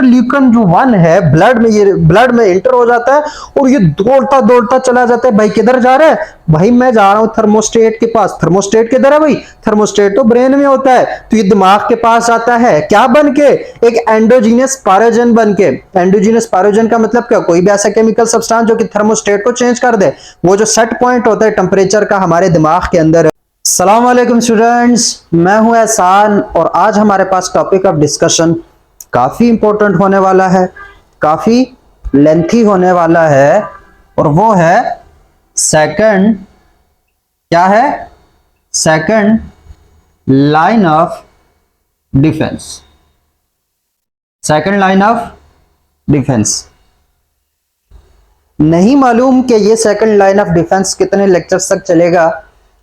Interleukin जो 1 है blood में इंटर हो जाता है और ये दौड़ता दौड़ता चला जाता है। भाई किधर जा रहा है? भाई मैं जा रहा हूं थर्मोस्टेट के पास। थर्मोस्टेट किधर है भाई? थर्मोस्टेट तो ब्रेन में होता है, तो ये दिमाग के पास आता है। क्या बन के? एक एंडोजीनियस पायरोजन बन के। एंडोजीनियस पायरोजन का मतलब क्या? कोई भी ऐसा केमिकल सब्सटेंस जो कि थर्मोस्टेट को चेंज कर दे। वो जो सेट पॉइंट होता है टेम्परेचर का हमारे दिमाग के अंदर। अस्सलाम वालेकुम स्टूडेंट्स, मैं हूं एहसान और आज हमारे पास टॉपिक ऑफ डिस्कशन काफी इंपॉर्टेंट होने वाला है, काफी लेंथी होने वाला है और वो है सेकंड, क्या है? Second line of defence. Second line of defence. नहीं मालूम कि ये सेकंड लाइन ऑफ डिफेंस कितने लेक्चर्स तक चलेगा,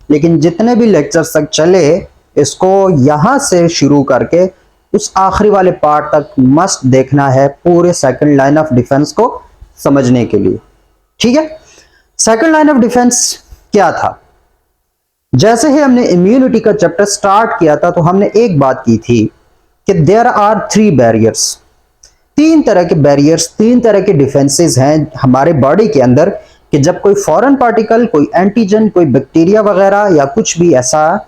लेकिन जितने भी लेक्चर्स तक चले इसको यहां से शुरू करके उस आखिरी वाले पार्ट तक मस्ट देखना है, पूरे सेकंड लाइन ऑफ डिफेंस को समझने के लिए। ठीक है? सेकंड लाइन ऑफ डिफेंस क्या था? जैसे ही हमने इम्यूनिटी का चैप्टर स्टार्ट किया था तो हमने एक बात की थी कि देयर आर 3 बैरियर्स। 3 तरह के बैरियर्स, 3 तरह के डिफेंसेस हैं हमारे बॉडी के अंदर कि जब कोई फॉरेन पार्टिकल, कोई एंटीजन, कोई बैक्टीरिया वगैरह या कुछ भी ऐसा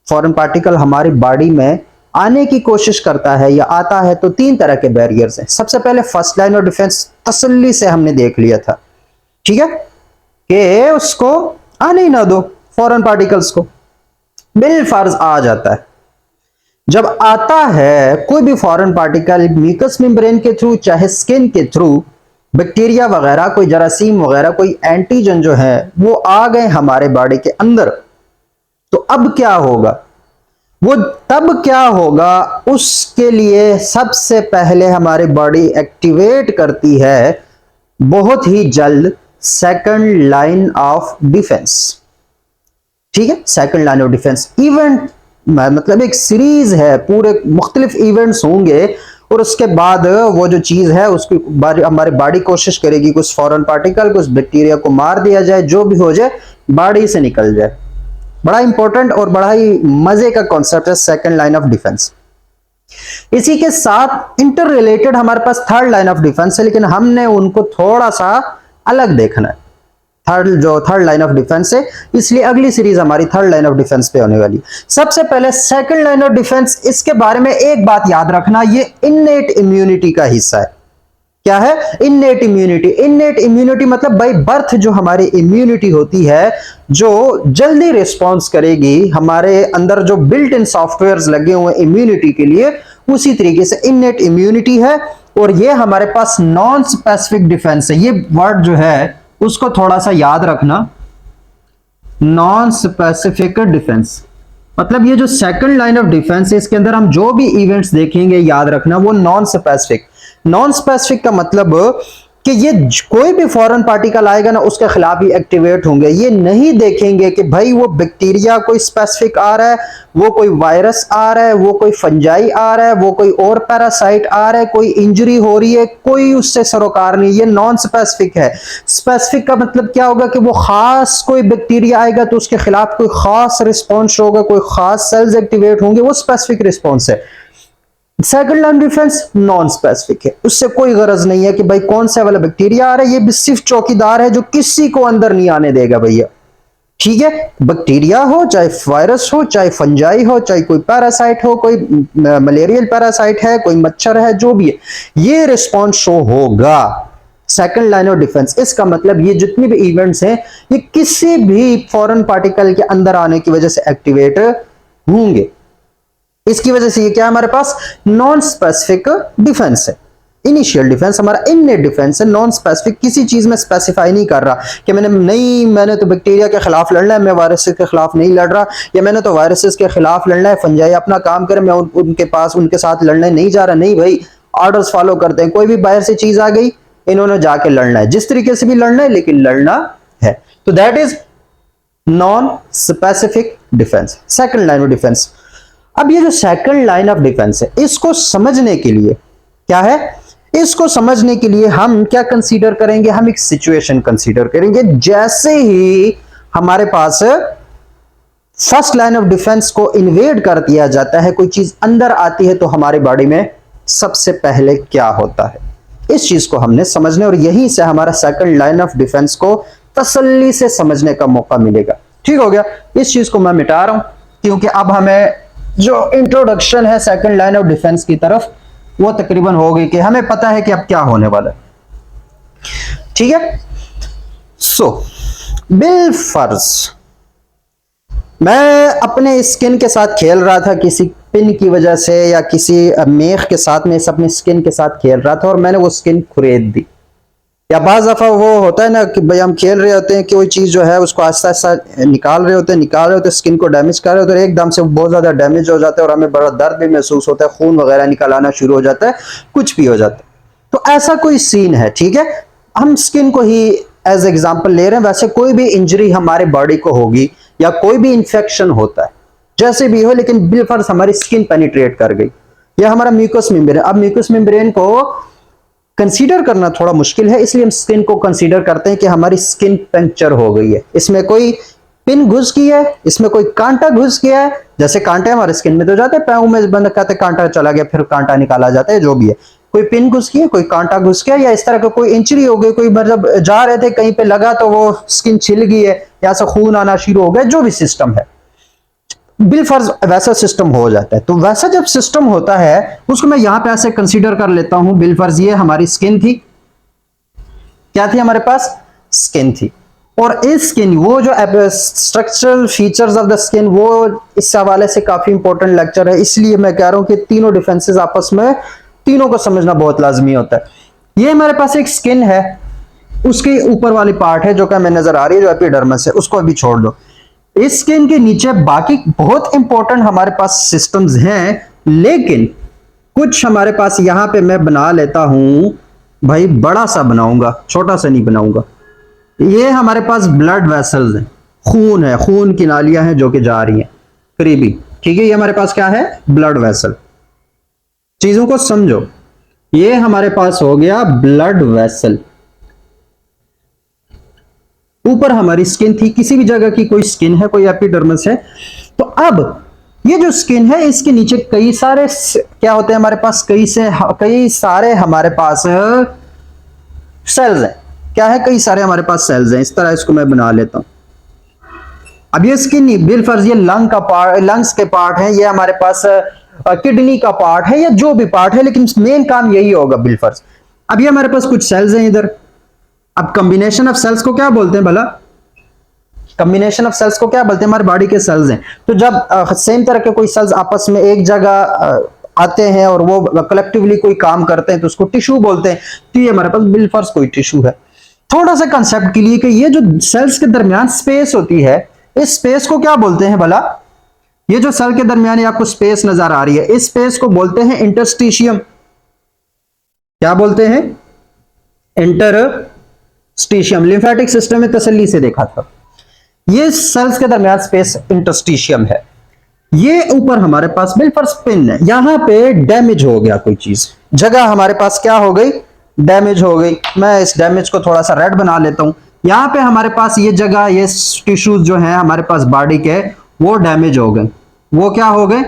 फॉरेन पार्टिकल हमारी बॉडी में आने की कोशिश करता है या आता है तो 3 तरह के बैरियर्स हैं। सबसे पहले फर्स्ट लाइन ऑफ डिफेंस तसल्ली से हमने देख लिया था, ठीक है, कि उसको आने ही ना दो, फॉरेन पार्टिकल्स को। बिलफर्ज आ जाता है। जब आता है कोई भी फॉरेन पार्टिकल म्यूकस मेम्ब्रेन के थ्रू चाहे स्किन के थ्रू, बैक्टीरिया वगैरह, कोई जरासीम वगैरह, कोई एंटीजन जो है वो आ गए हमारे बॉडी के अंदर, तो अब क्या होगा? वो तब क्या होगा उसके लिए सबसे पहले हमारी बॉडी एक्टिवेट करती है बहुत ही जल्द सेकंड लाइन ऑफ डिफेंस। ठीक है? Second line of defence event मतलब एक सीरीज है, पूरे मुख्तलिफ इवेंट्स होंगे और उसके बाद वो जो चीज है उसकी हमारी बॉडी कोशिश करेगी कुछ फॉरेन पार्टिकल, कुछ बैक्टीरिया को मार दिया जाए, जो भी हो जाए बॉडी से निकल जाए। बड़ा इंपॉर्टेंट और बड़ा ही मजे का कॉन्सेप्ट है सेकंड लाइन ऑफ डिफेंस। इसी के साथ इंटर रिलेटेड हमारे पास थर्ड लाइन ऑफ डिफेंस है, लेकिन हमने उनको थोड़ा सा अलग देखना है। थर्ड लाइन ऑफ डिफेंस है, इसलिए अगली सीरीज हमारी थर्ड लाइन ऑफ डिफेंस पे होने वाली। सबसे पहले सेकंड लाइन ऑफ डिफेंस, इसके बारे में एक बात याद रखना, ये इन्नेट इम्यूनिटी का हिस्सा है। क्या है? Innate immunity. इन्नेट इम्यूनिटी मतलब बाय बर्थ जो हमारी इम्यूनिटी होती है, जो जल्दी रिस्पॉन्स करेगी, हमारे अंदर जो बिल्ट इन सॉफ्टवेयर्स लगे हुए इम्यूनिटी के लिए, उसी तरीके से इन्नेट इम्यूनिटी है। और ये हमारे पास नॉन स्पेसिफिक डिफेंस है। ये वर्ड जो है उसको थोड़ा सा याद रखना, नॉन स्पेसिफिक डिफेंस। मतलब ये जो सेकंड लाइन ऑफ डिफेंस है इसके अंदर हम जो भी इवेंट्स देखेंगे याद रखना वो नॉन स्पेसिफिक। नॉन स्पेसिफिक का मतलब कि ये कोई भी फॉरेन पार्टिकल आएगा ना उसके खिलाफ ही एक्टिवेट होंगे। ये नहीं देखेंगे कि भाई वो बैक्टीरिया कोई स्पेसिफिक आ रहा है, वो कोई वायरस आ रहा है, वो कोई फंजाई आ रहा है, वो कोई और पैरासाइट आ रहा है, कोई इंजरी हो रही है, कोई उससे सरोकार नहीं। ये नॉन स्पेसिफिक है। स्पेसिफिक का मतलब क्या होगा कि वो खास कोई बैक्टीरिया आएगा तो उसके खिलाफ कोई खास रिस्पॉन्स होगा, कोई खास सेल्स एक्टिवेट होंगे, वो स्पेसिफिक रिस्पॉन्स है। Second line defence non specific है, उससे कोई गरज नहीं है कि भाई कौन सा वाला बैक्टीरिया आ रहा है, ये भी सिर्फ चौकीदार है जो किसी को अंदर नहीं आने देगा भैया। ठीक है? बैक्टीरिया हो, चाहे वायरस हो, चाहे फंजाई हो, चाहे कोई पैरासाइट हो, कोई मलेरियल पैरासाइट है, कोई मच्छर है, जो भी है, ये रिस्पॉन्स शो होगा। सेकंड लाइन ऑफ डिफेंस, इसका मतलब ये जितने भी इवेंट्स हैं ये किसी भी फॉरेन पार्टिकल के अंदर आने की वजह से एक्टिवेट होंगे। इसकी वजह से ये क्या है हमारे पास? नॉन स्पेसिफिक डिफेंस है। इनिशियल डिफेंस हमारा इननेट डिफेंस है, नॉन स्पेसिफिक, किसी चीज में स्पेसिफाई नहीं कर रहा कि मैंने तो बैक्टीरिया के खिलाफ लड़ना है, मैं वायरसेस के खिलाफ नहीं लड़ रहा, या मैंने तो वायरसेस के खिलाफ लड़ना है, फंजाई अपना काम करे, मैं उनके साथ लड़ने नहीं जा रहा। नहीं भाई, ऑर्डर्स फॉलो करते हैं। कोई भी बाहर से चीज आ गई, इन्होंने जाके लड़ना है, जिस तरीके से भी लड़ना है, लेकिन लड़ना है। तो that is non specific defence, second line of defence. अब ये जो सेकंड लाइन ऑफ डिफेंस है, इसको समझने के लिए क्या है? इसको समझने के लिए हम क्या कंसीडर करेंगे? हम एक सिचुएशन कंसीडर करेंगे। जैसे ही हमारे पास फर्स्ट लाइन ऑफ डिफेंस को इन्वेड कर दिया जाता है, कोई चीज अंदर आती है तो हमारी बॉडी में सबसे पहले क्या होता है, इस चीज को हमने समझने, और यहीं से हमारा सेकंड लाइन ऑफ डिफेंस को तसल्ली से समझने का मौका मिलेगा। ठीक हो गया, इस चीज को मैं मिटा रहा हूं क्योंकि अब हमें जो इंट्रोडक्शन है सेकंड लाइन ऑफ डिफेंस की तरफ वो तकरीबन हो गई कि हमें पता है कि अब क्या होने वाला है। ठीक है, सो बिलफर्ज मैं अपने स्किन के साथ खेल रहा था, किसी पिन की वजह से या किसी मेख के साथ में अपने स्किन के साथ खेल रहा था और मैंने वो स्किन खरीद दी। या बाज़ दफ़ा वो होता है ना कि भाई हम खेल रहे होते हैं कि कोई चीज़ जो है उसको आस्ता आस्ता निकाल रहे होते हैं स्किन को डैमेज कर रहे होते हैं, एकदम से बहुत ज़्यादा डैमेज हो जाता है और हमें बड़ा दर्द भी महसूस होता है, खून वगैरह निकल आना शुरू हो जाता है, कुछ भी हो जाता है। तो ऐसा कोई सीन है, ठीक है, हम स्किन को ही एज एग्जाम्पल ले रहे हैं। वैसे कोई भी इंजरी हमारे बॉडी को होगी या कोई भी इंफेक्शन होता है जैसे भी हो, लेकिन बिलफर्ज हमारी स्किन पेनिट्रेट कर गई, यह हमारा म्यूकस मेम्ब्रेन। अब म्यूकस मेम्ब्रेन को कंसीडर करना थोड़ा मुश्किल है, इसलिए हम स्किन को कंसीडर करते हैं कि हमारी स्किन पंक्चर हो गई है, इसमें कोई पिन घुस गई है, इसमें कोई कांटा घुस गया है। जैसे कांटे हमारे स्किन में तो जाते हैं, पैरों में बंद कहते कांटा चला गया, फिर कांटा निकाला जाता है, जो भी है, कोई पिन घुस गई है, कोई कांटा घुस गया, या इस तरह का कोई इंजरी हो गई, कोई मतलब जा रहे थे कहीं पे लगा तो वो स्किन छिल गई है या से खून आना शुरू हो गया, जो भी सिस्टम है बिलफर्ज वैसा सिस्टम हो जाता है। तो वैसा जब सिस्टम होता है उसको मैं यहां पे ऐसे कंसीडर कर लेता हूं, बिलफर्ज ये हमारी स्किन थी, क्या थी हमारे पास, स्किन थी। और इस स्किन वो जो structural features of the skin वो इस हवाले से काफी इंपॉर्टेंट लेक्चर है, इसलिए मैं कह रहा हूं कि तीनों डिफेंसेस आपस में तीनों को समझना बहुत लाजमी होता है। ये हमारे पास एक स्किन है, उसके ऊपर वाली पार्ट है जो कि हमें नजर आ रही है, जो एपिडर्मिस है, उसको अभी छोड़ दो। इस स्किन के नीचे बाकी बहुत इंपॉर्टेंट हमारे पास सिस्टम्स हैं, लेकिन कुछ हमारे पास यहां पे मैं बना लेता हूं, भाई बड़ा सा बनाऊंगा, छोटा सा नहीं बनाऊंगा। ये हमारे पास ब्लड वेसल्स हैं, खून है, खून की नालियां हैं जो कि जा रही हैं करीबी, ठीक है, ये हमारे पास क्या है, ब्लड वेसल। चीजों को समझो, ये हमारे पास हो गया ब्लड वेसल, ऊपर हमारी स्किन थी, किसी भी जगह की कोई स्किन है, कोई एपिडर्मिस है। तो अब ये जो स्किन है इसके नीचे कई सारे क्या होते हैं हमारे पास, कई सारे हमारे पास सेल्स हैं। क्या है, कई सारे हमारे पास सेल्स हैं। इस तरह इसको मैं बना लेता हूं। अब ये स्किन नहीं, बिलफर्ज ये लंग्स के पार्ट है, ये हमारे पास किडनी का पार्ट है, या जो भी पार्ट है, लेकिन मेन काम यही होगा बिलफर्ज। अब ये हमारे पास कुछ सेल्स हैं इधर। अब कॉम्बिनेशन ऑफ सेल्स को क्या बोलते हैं भला, कॉम्बिनेशन ऑफ सेल्स को क्या बोलते हैं, हमारी बॉडी के सेल्स हैं। तो जब सेम तरह के कोई सेल्स आपस में एक जगह आते हैं और वो कलेक्टिवली कोई काम करते हैं तो उसको टिश्यू बोलते हैं। तो ये हमारे पास बिलफर्ज कोई टिश्यू है। थोड़ा सा कंसेप्ट के लिए कि ये जो सेल्स के दरमियान स्पेस होती है, इस स्पेस को क्या बोलते हैं भला, ये जो सेल के दरमियान आपको स्पेस नजर आ रही है, इस स्पेस को बोलते हैं इंटरस्टिशियम। क्या बोलते हैं, इंटरस्टिशियम। लिम्फेटिक सिस्टम में तसल्ली से देखा था, ये सेल्स के दरमियान स्पेस इंटरस्टिशियम है। ये ऊपर हमारे पास बिलफर्ज पिन है, यहां पे डैमेज हो गया, कोई चीज जगह हमारे पास क्या हो गई, डैमेज हो गई। मैं इस डैमेज को थोड़ा सा रेड बना लेता हूं। यहां पे हमारे पास ये जगह, ये टिश्यूज जो हैं हमारे पास बॉडी के, वो डैमेज हो गए। वो क्या हो गए,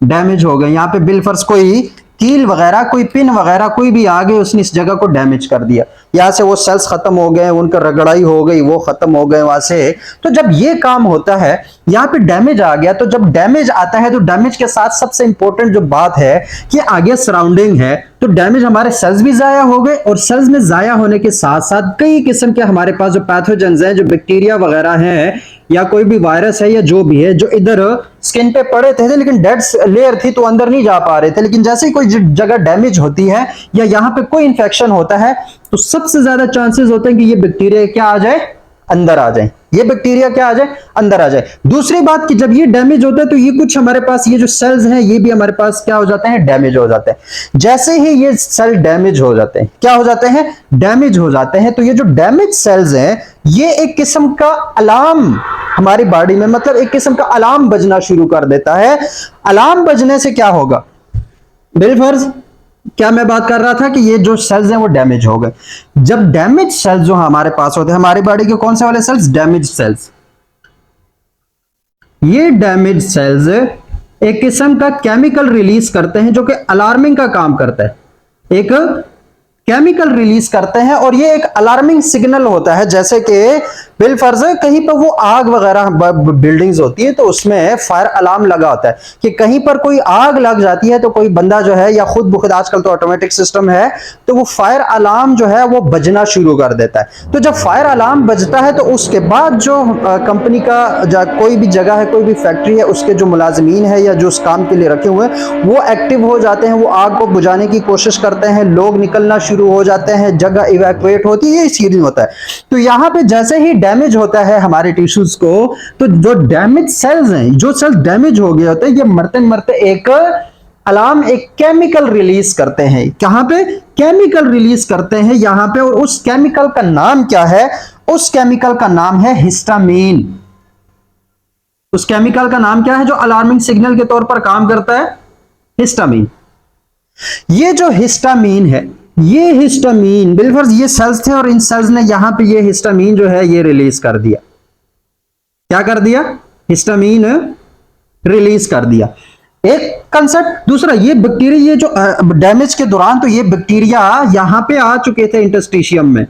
डैमेज हो गए। यहाँ पे बिलफर्ज कोई कील वगैरह, कोई पिन वगैरह कोई भी आ गए, उसने इस जगह को डैमेज कर दिया। यहाँ से वो सेल्स खत्म हो गए, उनका रगड़ाई हो गई, वो खत्म हो गए वहां से। तो जब ये काम होता है, यहाँ पे डैमेज आ गया, तो जब डैमेज आता है तो डैमेज के साथ सबसे इंपॉर्टेंट जो बात है कि आगे सराउंडिंग है, तो डैमेज हमारे सेल्स भी जाया हो गए, और सेल्स में जाया होने के साथ साथ कई किस्म के हमारे पास जो पैथोजेंस हैं, जो बैक्टीरिया वगैरह हैं या कोई भी वायरस है या जो भी है, जो इधर स्किन पे पड़े थे लेकिन डेड लेयर थी तो अंदर नहीं जा पा रहे थे, लेकिन जैसे ही कोई जगह डैमेज होती है या यहाँ पे कोई इंफेक्शन होता है तो सबसे ज्यादा चांसेस होते हैं कि ये बैक्टीरिया क्या आ जाए, अंदर आ जाए, ये बैक्टीरिया क्या आ जाए, अंदर आ जाए। दूसरी बात कि जब ये डैमेज होता है तो ये कुछ हमारे पास ये जो सेल्स हैं ये भी हमारे पास क्या हो जाते हैं, डैमेज हो जाते हैं। जैसे ही ये सेल डैमेज हो जाते हैं, क्या हो जाते हैं, डैमेज हो जाते हैं, तो ये जो डैमेज सेल्स हैं ये एक किस्म का अलार्म हमारी बॉडी में, मतलब एक किस्म का अलार्म बजना शुरू कर देता है। अलार्म बजने से क्या होगा बिलफर्ज, क्या मैं बात कर रहा था कि ये जो सेल्स हैं वो डैमेज हो गए। जब डैमेज सेल्स जो हमारे पास होते हैं, हमारी बॉडी के कौन से वाले सेल्स, डैमेज सेल्स, ये डैमेज सेल्स एक किस्म का केमिकल रिलीज करते हैं जो कि अलार्मिंग का काम करता है, एक केमिकल रिलीज करते हैं और ये एक अलार्मिंग सिग्नल होता है। जैसे कि बिलफर्ज कहीं पर वो आग वगैरह बिल्डिंग्स होती है तो उसमें फायर अलार्म लगा होता है कि कहीं पर कोई आग लग जाती है तो कोई बंदा जो है या खुद ब खुद, आजकल तो ऑटोमेटिक सिस्टम है, तो वो फायर अलार्म जो है वो बजना शुरू कर देता है। तो जब फायर अलार्म बजता है तो उसके बाद जो कंपनी का कोई भी जगह है, कोई भी फैक्ट्री है, उसके जो मुलाजमीन है या जो उस काम के लिए रखे हुए हैं वो एक्टिव हो जाते हैं, वो आग को बुझाने की कोशिश करते हैं, लोग निकलना शुरू हो जाते हैं, जगह इवैक्यूएट होती है, ये सीरीज होता है। तो यहां पे जैसे ही डैमेज होता है हमारे टिश्यूज को, तो जो डैमेज सेल्स हैं, जो सेल डैमेज हो गए होते हैं, ये मरते मरते एक अलार्म, एक केमिकल रिलीज करते हैं। कहां पे? केमिकल रिलीज करते हैं यहां पे। और उस केमिकल का नाम क्या है? उस केमिकल का नाम है हिस्टामीन। उस केमिकल का नाम क्या है जो अलार्मिंग सिग्नल के तौर पर काम करता है? हिस्टामीन। ये जो हिस्टामीन है, ये हिस्टामीन बिलफर्ज ये सेल्स थे और इन सेल्स ने यहां पे ये हिस्टामीन जो है ये रिलीज कर दिया। क्या कर दिया? हिस्टामीन रिलीज कर दिया। एक कंसेप्ट। दूसरा, ये बैक्टीरिया, ये जो डैमेज के दौरान तो ये बैक्टीरिया यहां पे आ चुके थे इंटरस्टिशियम में,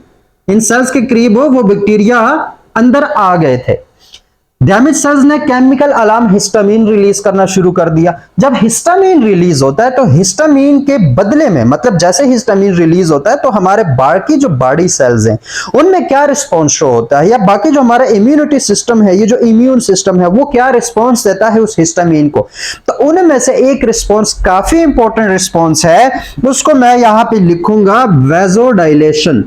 इन सेल्स के करीब वो बैक्टीरिया अंदर आ गए थे। डैमेज सेल्स ने केमिकल अलार्म हिस्टामीन रिलीज करना शुरू कर दिया। जब हिस्टामीन रिलीज होता है तो हिस्टामीन के बदले में, मतलब जैसे हिस्टामीन रिलीज होता है तो हमारे बाकी जो बॉडी सेल्स हैं उनमें क्या रिस्पॉन्स शो होता है, या बाकी जो हमारा इम्यूनिटी सिस्टम है, ये जो इम्यून सिस्टम है, वो क्या रिस्पॉन्स देता है उस हिस्टामीन को। तो उनमें से एक रिस्पॉन्स, काफी इंपॉर्टेंट रिस्पॉन्स है, उसको मैं यहां पे लिखूंगा वैसोडाइलेशन।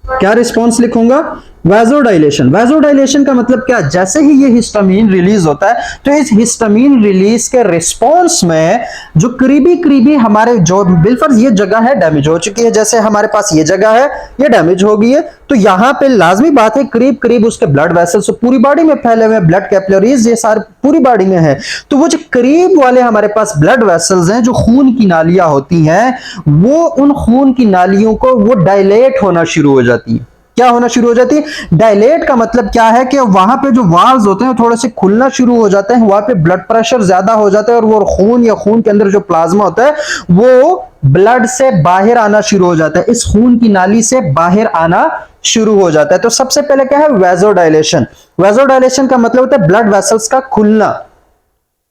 क्या रिस्पॉन्स लिखूंगा? वैसोडाइलेशन। वैसोडाइलेशन का मतलब क्या? जैसे ही ये हिस्टामीन रिलीज होता है तो इस हिस्टामीन रिलीज के रिस्पॉन्स में जो करीबी करीबी हमारे जो बिलफर्ज ये जगह है डैमेज हो चुकी है, जैसे हमारे पास ये जगह है ये डैमेज हो गई है, तो यहां पे लाजमी बात है करीब करीब उसके ब्लड वेसल्स पूरी बॉडी में फैले हुए, ब्लड कैपिलरीज ये सारे पूरी बॉडी में है, तो वो जो करीब वाले हमारे पास ब्लड वेसल्स हैं, जो खून की नालियां होती हैं, वो उन खून की नालियों को वो डायलेट होना शुरू हो जाती है। क्या होना शुरू हो जाती है? डायलेट का मतलब क्या है कि वहां पे जो वाल्व्स होते हैं थोड़े से खुलना शुरू हो जाते हैं, वहां पे ब्लड प्रेशर ज्यादा हो जाता है और वो खून या खून के अंदर जो प्लाज्मा होता है वो ब्लड से बाहर आना शुरू हो जाता है, इस खून की नाली से बाहर आना शुरू हो जाता है। तो सबसे पहले क्या है? वैसोडाइलेशन। वैसोडाइलेशन का मतलब होता है ब्लड वेसल्स का खुलना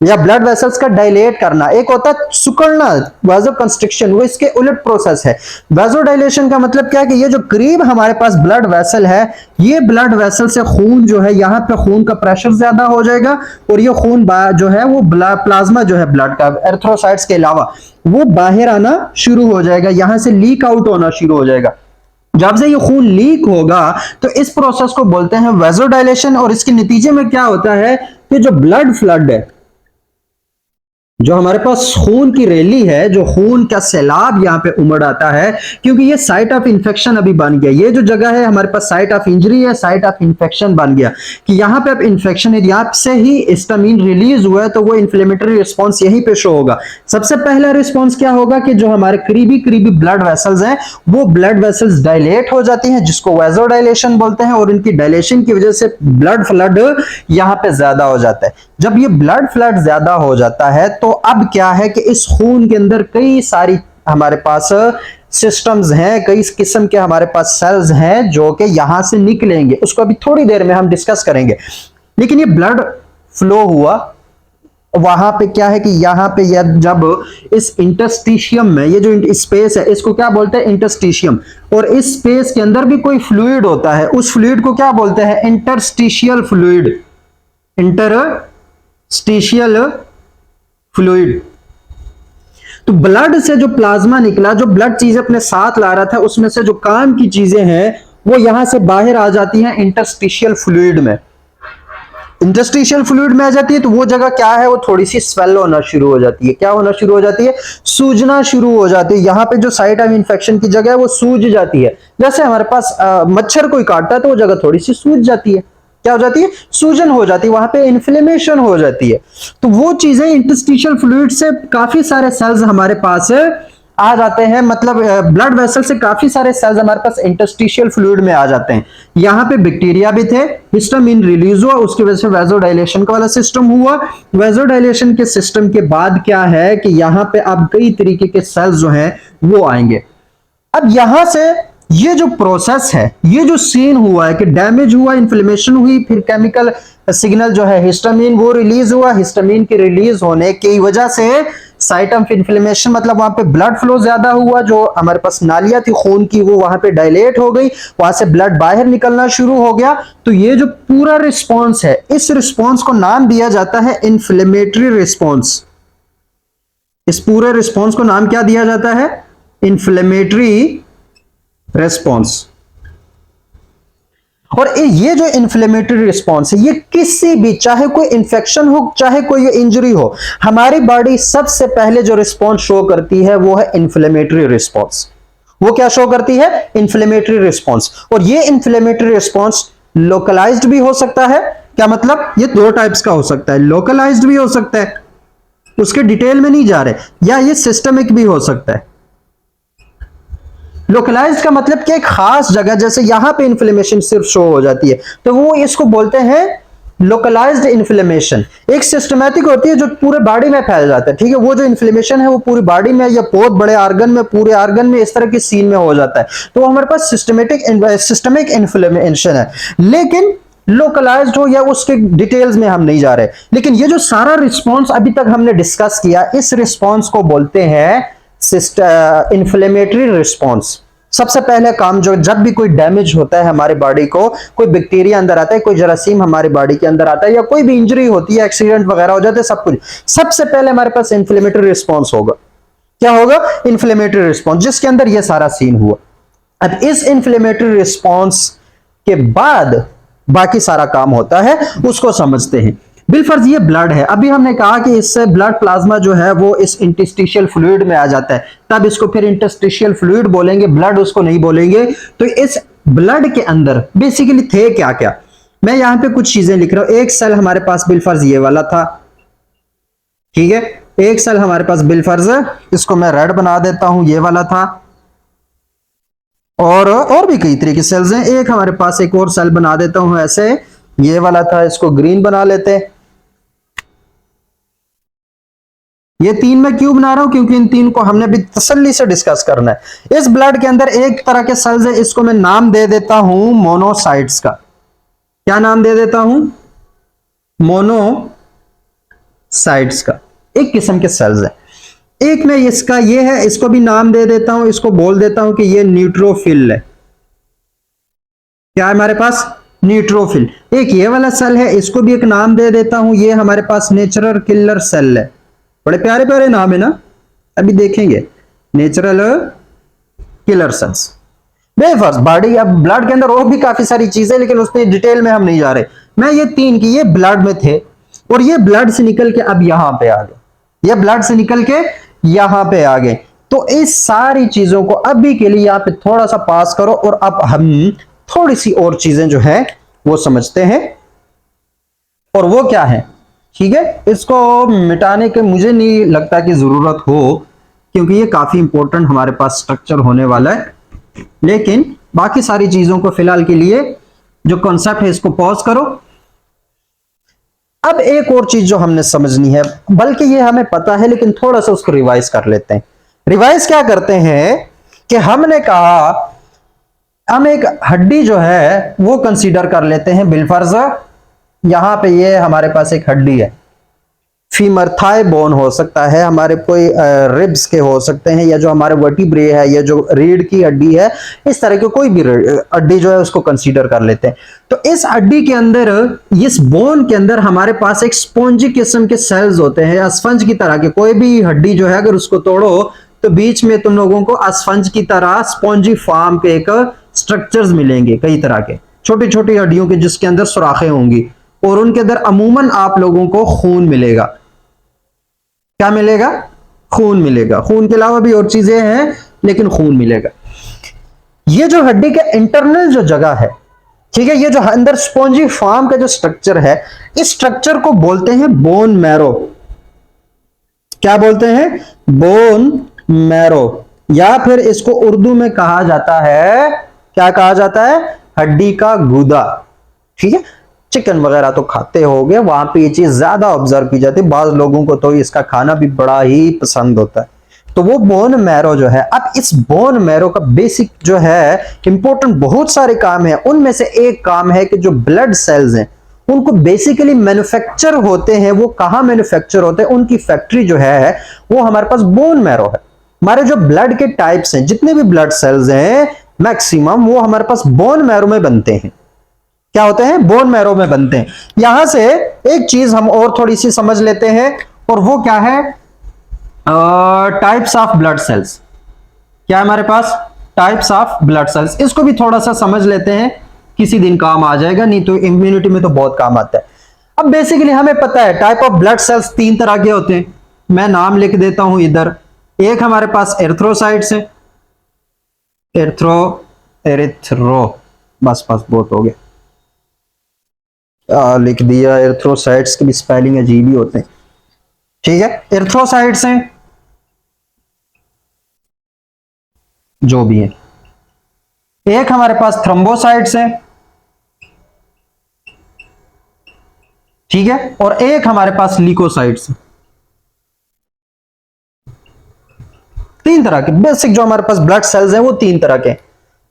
या ब्लड वेसल्स का डायलेट करना। एक होता है सुकड़ना, वाजो कंस्ट्रिक्शन, वो इसके उलट प्रोसेस है। वाजोडाइलेशन का मतलब क्या है कि ये जो करीब हमारे पास ब्लड वेसल है, ये ब्लड वेसल से खून जो है, यहाँ पे खून का प्रेशर ज्यादा हो जाएगा और ये खून जो है वो प्लाज्मा जो है ब्लड का, एरिथ्रोसाइट्स के अलावा, वो बाहर आना शुरू हो जाएगा, यहां से लीक आउट होना शुरू हो जाएगा। जब से ये खून लीक होगा तो इस प्रोसेस को बोलते हैं वाजोडाइलेशन। और इसके नतीजे में क्या होता है कि जो ब्लड फ्लड है, जो हमारे पास खून की रैली है, जो खून का सैलाब यहां पे उमड़ आता है, क्योंकि ये साइट ऑफ इंफेक्शन अभी बन गया, ये जो जगह है हमारे पास साइट ऑफ इंजरी है, साइट ऑफ इंफेक्शन बन गया कि यहां पे अब इंफेक्शन है, यहां से ही हिस्टामीन रिलीज हुआ है तो वो इन्फ्लेमेटरी रिस्पॉन्स यहीं पे शो होगा। सबसे पहला रिस्पॉन्स क्या होगा कि जो हमारे करीबी करीबी ब्लड वेसल्स हैं वो ब्लड वेसल्स डायलेट हो जाती हैं, जिसको वैसोडाइलेशन बोलते हैं, और इनकी डायलेशन की वजह से ब्लड फ्लड यहां पे ज्यादा हो जाता है। जब ये ब्लड फ्लड ज्यादा हो जाता है तो अब क्या है कि इस खून के अंदर कई सारी हमारे पास सिस्टम्स हैं, कई किस्म के हमारे पास सेल्स हैं जो कि यहां से निकलेंगे, उसको अभी थोड़ी देर में हम डिस्कस करेंगे। लेकिन ये ब्लड फ्लो हुआ, वहां पे क्या है कि यहां पे जब इस इंटरस्टिशियम में, ये जो स्पेस है इसको क्या बोलते हैं? इंटरस्टिशियम। और इस स्पेस के अंदर भी कोई फ्लूइड होता है, उस फ्लूइड को क्या बोलते हैं? Interstitial fluid. Interstitial fluid. तो ब्लड से जो प्लाज्मा निकला, जो ब्लड चीजें अपने साथ ला रहा था, उसमें से जो काम की चीजें हैं वो यहां से बाहर आ जाती हैं इंटरस्टिशियल फ्लूइड में। इंटरस्टिशियल फ्लूइड में आ जाती है तो वो जगह क्या है, वो थोड़ी सी स्वेल होना शुरू हो जाती है। क्या होना शुरू हो जाती है? सूजना शुरू हो जाती है। यहां पे जो साइट ऑफ इंफेक्शन की जगह है वो सूज जाती है। जैसे हमारे पास मच्छर कोई काटता है तो वो जगह थोड़ी सी सूज जाती है। क्या हो जाती है? सूजन हो जाती है, वहां पे इन्फ्लेमेशन हो जाती है। तो वो चीजें इंटरस्टिशियल फ्लूइड से काफी सारे सेल्स हमारे पास आ जाते हैं, मतलब ब्लड वेसल से काफी सारे सेल्स हमारे पास इंटरस्टिशियल फ्लूइड में आ जाते हैं। यहाँ पे बैक्टीरिया भी थे, हिस्टामिन रिलीज हुआ, उसकी वजह से वेजोडाइलेशन का वाला सिस्टम हुआ। वेजोडाइलेशन के सिस्टम के बाद क्या है कि यहाँ पे अब कई तरीके के सेल्स जो हैं वो आएंगे। अब यहां से ये जो प्रोसेस है, ये जो सीन हुआ है कि डैमेज हुआ, इन्फ्लेमेशन हुई, फिर केमिकल सिग्नल जो है हिस्टामिन वो रिलीज हुआ, हिस्टामिन के रिलीज होने की वजह से साइट ऑफ इन्फ्लेमेशन, मतलब वहां पे ब्लड फ्लो ज्यादा हुआ, जो हमारे पास नालियां थी खून की वो वहां पे डायलेट हो गई, वहां से ब्लड बाहर निकलना शुरू हो गया। तो ये जो पूरा रिस्पॉन्स है, इस रिस्पॉन्स को नाम दिया जाता है इन्फ्लेमेटरी रिस्पॉन्स। इस पूरे रिस्पॉन्स को नाम क्या दिया जाता है? Inflammatory response. और ये जो इन्फ्लेमेटरी रिस्पॉन्स है, ये किसी भी, चाहे कोई इंफेक्शन हो, चाहे कोई इंजरी हो, हमारी बॉडी सबसे पहले जो रिस्पॉन्स शो करती है वो है इन्फ्लेमेटरी रिस्पॉन्स। वो क्या शो करती है? Inflammatory response. और ये इन्फ्लेमेटरी रिस्पॉन्स लोकलाइज्ड भी हो सकता है। क्या मतलब? ये दो टाइप्स का हो सकता है, लोकलाइज्ड भी हो सकता है, उसके डिटेल में नहीं जा रहे, या ये सिस्टमिक भी हो सकता है। लोकलाइज्ड का मतलब कि एक खास जगह, जैसे यहां पे इन्फ्लेमेशन सिर्फ शो हो जाती है, तो वो इसको बोलते हैं लोकलाइज्ड इन्फ्लेमेशन। एक सिस्टमैटिक होती है जो पूरे बॉडी में फैल जाता है, ठीक है, वो जो इन्फ्लेमेशन है वो पूरी बॉडी में या बहुत बड़े आर्गन में, पूरे आर्गन में, इस तरह की सीन में हो जाता है, तो वो हमारे पास सिस्टमिक इन्फ्लेमेशन है। लेकिन लोकलाइज्ड हो या उसके डिटेल्स में हम नहीं जा रहे, लेकिन ये जो सारा रिस्पॉन्स अभी तक हमने डिस्कस किया, इस रिस्पॉन्स को बोलते हैं इन्फ्लेमेटरी रिस्पॉन्स। सबसे पहले काम, जो जब भी कोई डैमेज होता है हमारी बॉडी को, कोई बैक्टीरिया अंदर आता है, कोई जरासीम हमारी बॉडी के अंदर आता है, या कोई भी इंजरी होती है, एक्सीडेंट वगैरह हो जाते हैं, सब कुछ, सबसे पहले हमारे पास इन्फ्लेमेटरी रिस्पॉन्स होगा। क्या होगा? इन्फ्लेमेटरी रिस्पॉन्स, जिसके अंदर यह सारा सीन हुआ। अब इस इन्फ्लेमेटरी रिस्पॉन्स के बाद बाकी सारा काम होता है, उसको समझते हैं। बिलफर्ज ये ब्लड है, अभी हमने कहा कि इससे ब्लड प्लाज्मा जो है वो इस इंटरस्टिशियल फ्लूइड में आ जाता है, तब इसको फिर इंटरस्टिशियल फ्लूइड बोलेंगे, ब्लड उसको नहीं बोलेंगे। तो इस ब्लड के अंदर बेसिकली थे क्या क्या, मैं यहां पे कुछ चीजें लिख रहा हूं। एक सेल हमारे पास बिलफर्ज ये वाला था, ठीक है, एक सेल हमारे पास बिलफर्ज, इसको मैं रेड बना देता हूं, ये वाला था। और भी कई तरह के सेल्स हैं। एक हमारे पास एक और सेल बना देता हूं ऐसे, ये वाला था, इसको ग्रीन बना लेते हैं। ये तीन मैं क्यों बना रहा हूं? क्योंकि इन तीन को हमने भी तसल्ली से डिस्कस करना है। इस ब्लड के अंदर एक तरह के सेल्स है, इसको मैं नाम दे देता हूं मोनोसाइट्स का। क्या नाम दे देता हूं? मोनोसाइट्स का। एक किस्म के सेल्स है। एक में इसका ये है, इसको भी नाम दे देता हूं, इसको बोल देता हूं कि ये न्यूट्रोफिल है। क्या है हमारे पास? न्यूट्रोफिल। एक ये वाला सेल है, इसको भी एक नाम दे देता हूं, ये हमारे पास नेचुरल किलर सेल है। बड़े प्यारे प्यारे नाम है ना, अभी देखेंगे। Natural killer cells. बेफर्ज बॉडी, अब ब्लड के अंदर और भी काफी सारी चीजें, लेकिन उसमें डिटेल में हम नहीं जा रहे। मैं ये तीन की, ये ब्लड में थे, और ये ब्लड से निकल के अब यहां पे आ गए, ये ब्लड से निकल के यहां पे आ गए। तो इस सारी चीजों को अभी के लिए यहां पे थोड़ा सा पास करो, और अब हम थोड़ी सी और चीजें जो है वो समझते हैं। और वो क्या है, ठीक है, इसको मिटाने के मुझे नहीं लगता कि जरूरत हो, क्योंकि ये काफी इंपॉर्टेंट हमारे पास स्ट्रक्चर होने वाला है। लेकिन बाकी सारी चीजों को फिलहाल के लिए जो कॉन्सेप्ट है इसको पॉज करो। अब एक और चीज जो हमने समझनी है, बल्कि ये हमें पता है, लेकिन थोड़ा सा उसको रिवाइज कर लेते हैं। रिवाइज क्या करते हैं कि हमने कहा हम एक हड्डी जो है वो कंसीडर कर लेते हैं बिलफर्ज। यहां पे ये हमारे पास एक हड्डी है, फीमर थाई बोन हो सकता है, हमारे कोई रिब्स के हो सकते हैं, या जो हमारे वर्टिब्रे है, या जो रीढ़ की हड्डी है, इस तरह की कोई भी हड्डी जो है उसको कंसीडर कर लेते हैं। तो इस हड्डी के अंदर, इस बोन के अंदर हमारे पास एक स्पॉन्जी किस्म के सेल्स होते हैं, या स्पंज की तरह के। कोई भी हड्डी जो है अगर उसको तोड़ो तो बीच में तुम लोगों को स्पंज की तरह स्पॉन्जी फॉर्म के एक स्ट्रक्चर्स मिलेंगे, कई तरह के छोटी छोटी हड्डियों के, जिसके अंदर सुराखें होंगी, और उनके अंदर अमूमन आप लोगों को खून मिलेगा। क्या मिलेगा? खून मिलेगा। खून के अलावा भी और चीजें हैं, लेकिन खून मिलेगा। ये जो हड्डी के इंटरनल जो जगह है, ठीक है, ये जो अंदर स्पॉन्जी फॉर्म का जो स्ट्रक्चर है, इस स्ट्रक्चर को बोलते हैं बोन मैरो। क्या बोलते हैं? बोन मैरो, या फिर इसको उर्दू में कहा जाता है, क्या कहा जाता है, हड्डी का गूदा। ठीक है, चिकन वगैरह तो खाते होगे, वहां पे ये चीज ज्यादा ऑब्जर्व की जाती है, बाज लोगों को तो इसका खाना भी बड़ा ही पसंद होता है। तो वो बोन मैरो जो है, अब इस बोन मैरो का बेसिक जो है इंपॉर्टेंट बहुत सारे काम है, उनमें से एक काम है कि जो ब्लड सेल्स हैं उनको बेसिकली मैन्युफैक्चर होते हैं, वो कहां मैन्युफैक्चर होते हैं, उनकी फैक्ट्री जो है वो हमारे पास बोन मैरो है। हमारे जो ब्लड के टाइप्स हैं, जितने भी ब्लड सेल्स हैं मैक्सिमम वो हमारे पास बोन मैरो में बनते हैं। क्या होते हैं, बोन मैरो में बनते हैं। यहां से एक चीज हम और थोड़ी सी समझ लेते हैं, और वो क्या है, टाइप्स ऑफ ब्लड सेल्स। क्या है हमारे पास, टाइप्स ऑफ ब्लड सेल्स, इसको भी थोड़ा सा समझ लेते हैं, किसी दिन काम आ जाएगा, नहीं तो इम्यूनिटी में तो बहुत काम आता है। अब बेसिकली हमें पता है टाइप ऑफ ब्लड सेल्स तीन तरह के होते हैं, मैं नाम लिख देता हूं इधर। एक हमारे पास एरिथ्रोसाइट्स है, एरिथ्रो, बस बहुत हो गया, लिख दिया। एरिथ्रोसाइट्स की भी स्पेलिंग अजीब ही होते हैं। ठीक है, एरिथ्रोसाइट्स हैं जो भी है। एक हमारे पास थ्रोम्बोसाइट्स हैं, ठीक है, और एक हमारे पास ल्यूकोसाइट्स। तीन तरह के बेसिक जो हमारे पास ब्लड सेल्स हैं वो तीन तरह के,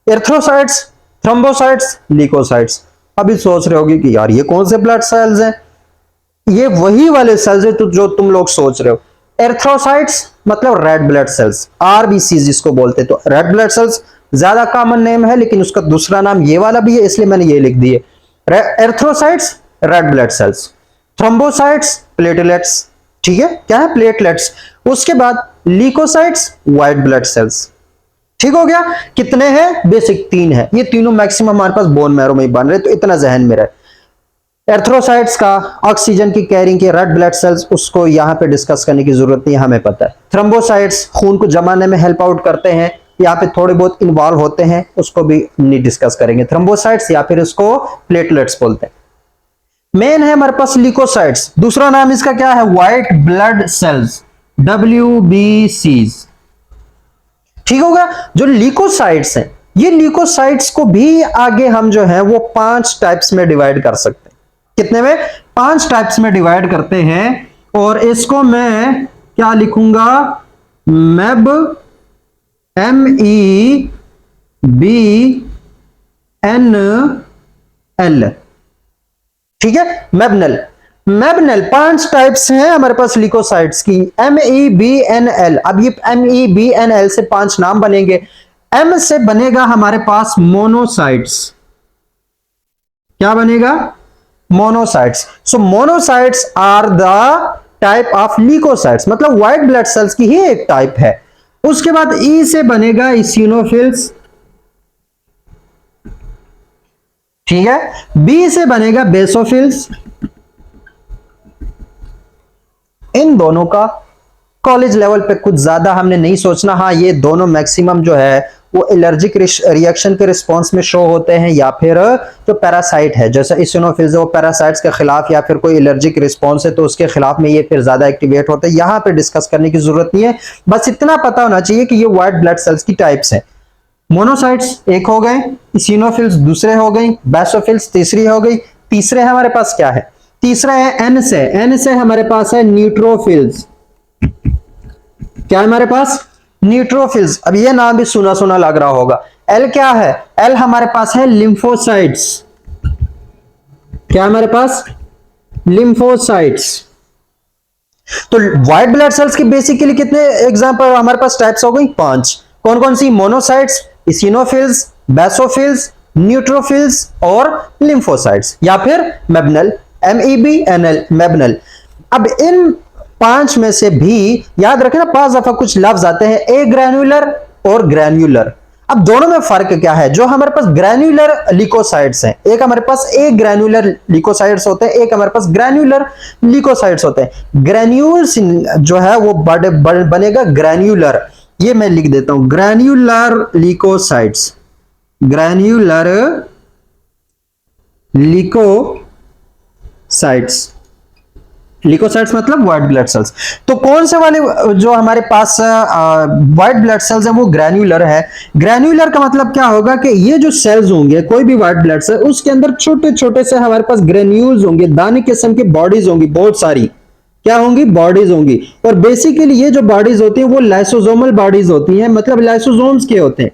एरिथ्रोसाइट्स, थ्रोम्बोसाइट्स, ल्यूकोसाइट्स। अभी सोच रहे होगे कि यार ये कौन से ब्लड सेल्स हैं, ये वही वाले सेल्स हैं तो जो तुम लोग सोच रहे हो। एरिथ्रोसाइट्स मतलब रेड ब्लड सेल्स, आरबीसी जिसको बोलते हैं, तो रेड ब्लड सेल्स ज्यादा कॉमन नेम है, लेकिन उसका दूसरा नाम ये वाला भी है, इसलिए मैंने ये लिख दिए। Erythrocytes red blood cells, thrombocytes platelets, ठीक है, क्या है, प्लेटलेट्स। उसके बाद ल्यूकोसाइट्स व्हाइट ब्लड सेल्स। ठीक हो गया, कितने हैं, बेसिक तीन है, ये तीनों मैक्सिमम हमारे पास बोन मैरो में ही बन रहे, तो इतना जहन में रहे। एरिथ्रोसाइट्स का ऑक्सीजन की कैरिंग के रेड ब्लड सेल्स, उसको यहां पे डिस्कस करने की जरूरत नहीं, हमें पता है। थ्रोम्बोसाइट्स खून को जमाने में हेल्प आउट करते हैं, यहाँ पे थोड़े बहुत इन्वॉल्व होते हैं, उसको भी नहीं डिस्कस करेंगे। थ्रोम्बोसाइट्स या फिर इसको प्लेटलेट्स बोलते हैं। मेन है हमारे पास ल्यूकोसाइट्स, दूसरा नाम इसका क्या है, व्हाइट ब्लड सेल्स, WBCs। ठीक होगा, जो ल्यूकोसाइट्स हैं, ये ल्यूकोसाइट्स को भी आगे हम जो है वो 5 टाइप्स में डिवाइड कर सकते हैं। कितने में, 5 टाइप्स में डिवाइड करते हैं, और इसको मैं क्या लिखूंगा, MEB, MEBNL। ठीक है, मेबनल, मेबनल 5 टाइप्स हैं हमारे पास ल्यूकोसाइट्स की, MEBNL। अब ये MEBNL से 5 नाम बनेंगे। M से बनेगा हमारे पास मोनोसाइट्स, क्या बनेगा, monocytes. So monocytes are the type of leucocytes, मतलब व्हाइट ब्लड सेल्स की ही एक टाइप है। उसके बाद E से बनेगा इसिनोफिल्स, ठीक है, B से बनेगा बेसोफिल्स। इन दोनों का कॉलेज लेवल पे कुछ ज्यादा हमने नहीं सोचना, हाँ ये दोनों मैक्सिमम जो है वो एलर्जिक रिएक्शन के रिस्पॉन्स में शो होते हैं, या फिर जो पैरासाइट है जैसे इसिनोफिल्स, वो पैरासाइट्स के खिलाफ या फिर कोई एलर्जिक रिस्पॉन्स है तो उसके खिलाफ में ये फिर ज्यादा एक्टिवेट होते हैं। यहाँ पे डिस्कस करने की जरूरत नहीं है, बस इतना पता होना चाहिए कि ये व्हाइट ब्लड सेल्स की टाइप्स है। मोनोसाइट्स एक हो गए, इसिनोफिल्स दूसरे हो गई, बेसोफिल्स तीसरी हो गई। तीसरे हमारे पास क्या है, तीसरा है N से, N से हमारे पास है न्यूट्रोफिल्स। क्या है हमारे पास, न्यूट्रोफिल्स। अब ये नाम भी सुना सुना लग रहा होगा। L क्या है, L हमारे पास है लिम्फोसाइट्स। क्या हमारे पास, लिम्फोसाइट्स। तो व्हाइट ब्लड सेल्स की बेसिकली कितने एग्जांपल हमारे पास टाइप्स हो गई, 5। कौन कौन सी, मोनोसाइट्स, इसिनोफिल्स, बेसोफिल्स, न्यूट्रोफिल्स और लिम्फोसाइट्स, या फिर मेबनल, MEBNL, मेबनल। अब इन 5 में से भी याद रखना 5 दफा कुछ लफ्ज आते हैं, ए ग्रैन्युलर और ग्रैन्युलर। अब दोनों में फर्क क्या है, जो हमारे पास ग्रैन्युलर ल्यूकोसाइट्स हैं, एक हमारे पास ए ग्रैन्युलर ल्यूकोसाइट्स होते हैं, एक हमारे पास ग्रैन्युलर ल्यूकोसाइट्स होते हैं। ग्रैन्यूल्स जो है वो बनेगा ग्रैन्युलर, ये मैं लिख देता हूं, granular leukocytes, granular leukocytes. Leucocytes मतलब व्हाइट ब्लड सेल्स। तो कौन से वाले जो हमारे पास व्हाइट ब्लड सेल्स है वो ग्रैन्युलर है। ग्रैन्युलर का मतलब क्या होगा कि ये जो सेल्स होंगे कोई भी व्हाइट ब्लड सेल, उसके अंदर छोटे छोटे से हमारे पास ग्रेन्यूल्स होंगे, दाने किस्म की बॉडीज होंगी, बहुत सारी क्या होंगी, बॉडीज होंगी। और बेसिकली ये जो बॉडीज होती हैं वो लाइसोसोमल बॉडीज होती हैं, मतलब लाइसोसोम्स के होते हैं,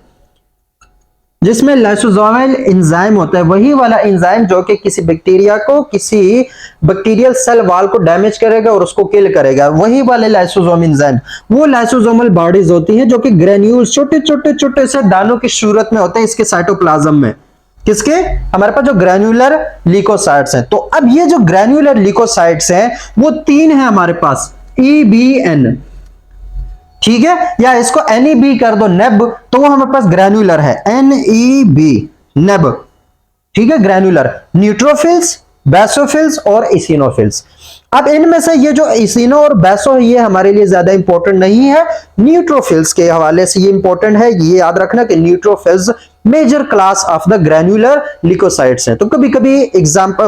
जिसमें लाइसोसोमल एंजाइम होता है, वही वाला एंजाइम जो कि किसी बैक्टीरिया को, किसी बैक्टीरियल सेल वॉल को डैमेज करेगा और उसको किल करेगा, वही वाले लाइसोसोम एंजाइम, वो लाइसोसोमल बॉडीज होती हैं जो कि ग्रेन्यूल्स छोटे छोटे छोटे से दानों की सूरत में होते हैं इसके साइटोप्लाज्म में। किसके, हमारे पास जो ग्रैन्युलर ल्यूकोसाइट्स हैं। तो अब ये जो ग्रैन्युलर ल्यूकोसाइट्स हैं वो तीन है हमारे पास, EBN, ठीक है, या इसको NEB कर दो, नेब, तो वो हमारे पास ग्रैन्युलर है, NEB, नेब, ठीक है, ग्रैन्युलर, न्यूट्रोफिल्स, बेसोफिल्स और इसिनोफिल्स। अब इनमें से ये जो इसिनो और बेसो ये हमारे लिए ज्यादा इंपॉर्टेंट नहीं है, न्यूट्रोफिल्स के हवाले से ये इंपॉर्टेंट है, ये याद रखना कि neutrophils major class of the granular leucocytes हैं। तो कभी कभी एग्जांपल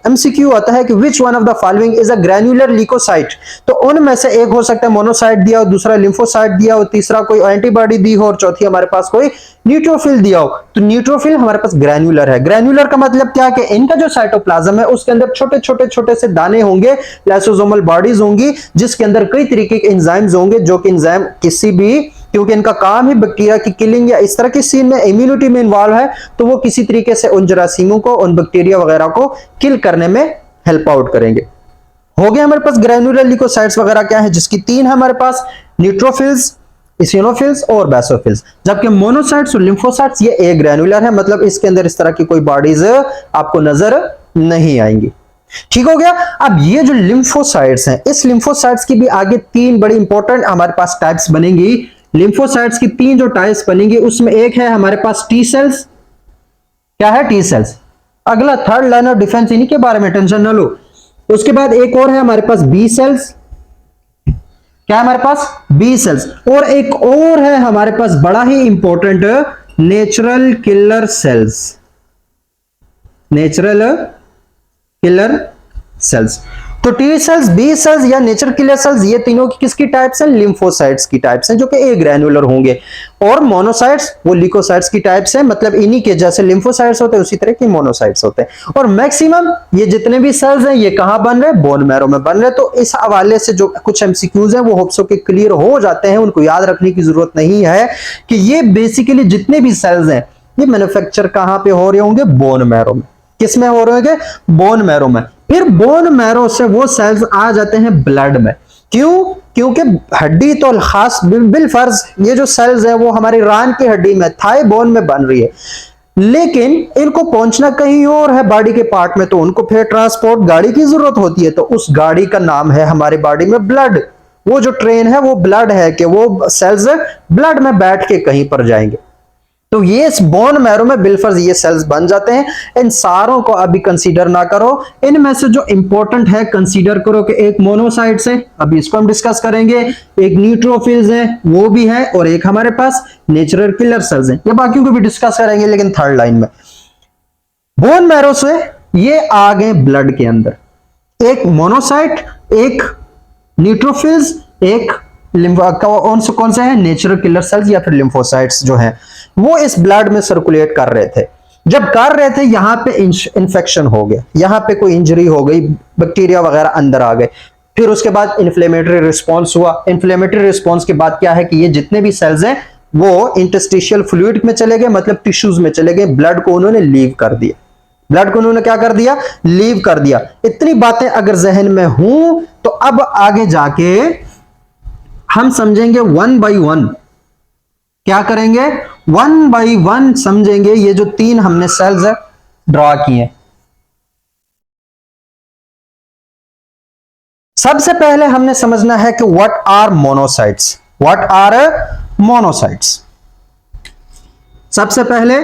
MCQ आता है कि which one of the following is a granular leucocyte, तो उनमें से एक हो सकता है मोनोसाइट दिया हो, दूसरा लिम्फोसाइट दिया हो, तीसरा कोई एंटीबॉडी दी हो और चौथी हमारे पास कोई न्यूट्रोफिल दिया हो। तो न्यूट्रोफिल हमारे पास ग्रैन्युलर है। ग्रैन्युलर का मतलब क्या कि इनका जो साइटोप्लाज्म है उसके अंदर छोटे छोटे छोटे से दाने होंगे, लाइसोसोमल बॉडीज होंगी, जिसके अंदर कई तरीके के एंजाइम्स होंगे, जो कि एंजाइम किसी भी, क्योंकि इनका काम ही बैक्टीरिया की किलिंग या इस तरह की सीन में इम्यूनिटी में इन्वॉल्व है, तो वो किसी तरीके से उन जरासीमों को, उन बैक्टीरिया वगैरह को किल करने में हेल्प आउट करेंगे। हो गया हमारे पास ग्रैन्युलर ल्यूकोसाइट्स वगैरह क्या है, जिसकी तीन है हमारे पास, न्यूट्रोफिल्स, इसिनोफिल्स और बेसोफिल्स। जबकि मोनोसाइट्स और लिम्फोसाइट्स ये एक ग्रैन्युलर है, मतलब इसके अंदर इस तरह की कोई बॉडीज आपको नजर नहीं आएंगी। ठीक हो गया। अब ये जो लिम्फोसाइट्स हैं, इस लिम्फोसाइट्स की भी आगे तीन बड़ी इंपॉर्टेंट हमारे पास टाइप्स बनेंगी। लिम्फोसाइट्स की तीन जो टाइप्स बनेंगी उसमें एक है हमारे पास टी सेल्स। क्या है, टी सेल्स। अगला थर्ड लाइन ऑफ डिफेंस, इन्हीं के बारे में टेंशन ना लो। उसके बाद एक और है हमारे पास बी सेल्स। क्या है हमारे पास, बी सेल्स। और एक और है हमारे पास बड़ा ही important, natural killer cells. Natural killer cells. तो टी सेल्स, बी सेल्स या नेचुरल किलर सेल्स, ये तीनों की किसकी टाइप्स हैं, लिम्फोसाइट्स की टाइप्स हैं, जो कि ए ग्रैन्युलर होंगे। और मोनोसाइट्स वो ल्यूकोसाइट्स की टाइप्स हैं, मतलब इन्हीं के जैसे लिम्फोसाइट्स होते हैं उसी तरह के मोनोसाइट्स होते हैं। और मैक्सिमम ये जितने भी सेल्स हैं ये कहां बन रहे हैं, बोन मैरो में बन रहे हैं। तो इस हवाले से जो कुछ MCQs हैं वो होप्स के क्लियर हो जाते हैं, उनको याद रखने की जरूरत नहीं है कि ये बेसिकली जितने भी सेल्स हैं ये मैन्युफैक्चर कहां पे हो रहे होंगे, बोन मैरो में। किस में हो रहे होंगे, बोन मैरो में। फिर बोन मैरो से वो सेल्स आ जाते हैं ब्लड में। क्यों, क्योंकि हड्डी तो खास बिल फर्ज ये जो सेल्स है वो हमारी रान की हड्डी में, थाई बोन में बन रही है, लेकिन इनको पहुंचना कहीं और है बॉडी के पार्ट में, तो उनको फिर ट्रांसपोर्ट गाड़ी की जरूरत होती है। तो उस गाड़ी का नाम है हमारी बॉडी में ब्लड। वो जो ट्रेन है वो ब्लड है कि वो सेल्स ब्लड में बैठ के कहीं पर जाएंगे। तो ये इस बोन मैरो में बिलफर्ज ये सेल्स बन जाते हैं। इन सारों को अभी कंसीडर ना करो, इनमें से जो इंपॉर्टेंट है कंसीडर करो कि एक मोनोसाइट्स है, अभी इसको हम डिस्कस करेंगे, एक न्यूट्रोफिल्स है वो भी है, और एक हमारे पास नेचुरल किलर सेल्स है। ये बाकियों को भी डिस्कस करेंगे, लेकिन थर्ड लाइन में बोन मैरो से ये आ गए ब्लड के अंदर। एक मोनोसाइट, एक न्यूट्रोफिल्स, एक कौन से हैं, नेचुरल किलर सेल्स या फिर लिम्फोसाइट्स जो हैं वो इस ब्लड में सर्कुलेट कर रहे थे। जब कर रहे थे यहां पे इंफेक्शन हो गया, यहां पे कोई इंजरी हो गई, बैक्टीरिया वगैरह अंदर आ गए, फिर उसके बाद इन्फ्लेमेटरी रिस्पॉन्स हुआ। इन्फ्लेमेटरी रिस्पॉन्स के बाद क्या है कि ये जितने भी सेल्स हैं वो इंटरस्टिशियल फ्लूइड में चले गए, मतलब टिश्यूज में चले गए, ब्लड को उन्होंने लीव कर दिया। ब्लड को उन्होंने क्या कर दिया, लीव कर दिया। इतनी बातें अगर जहन में हूं तो अब आगे जाके हम समझेंगे वन बाय वन। क्या करेंगे, वन बाय वन समझेंगे ये जो तीन हमने सेल्स ड्रॉ किए। सबसे पहले हमने समझना है कि what are monocytes. What are monocytes. सबसे पहले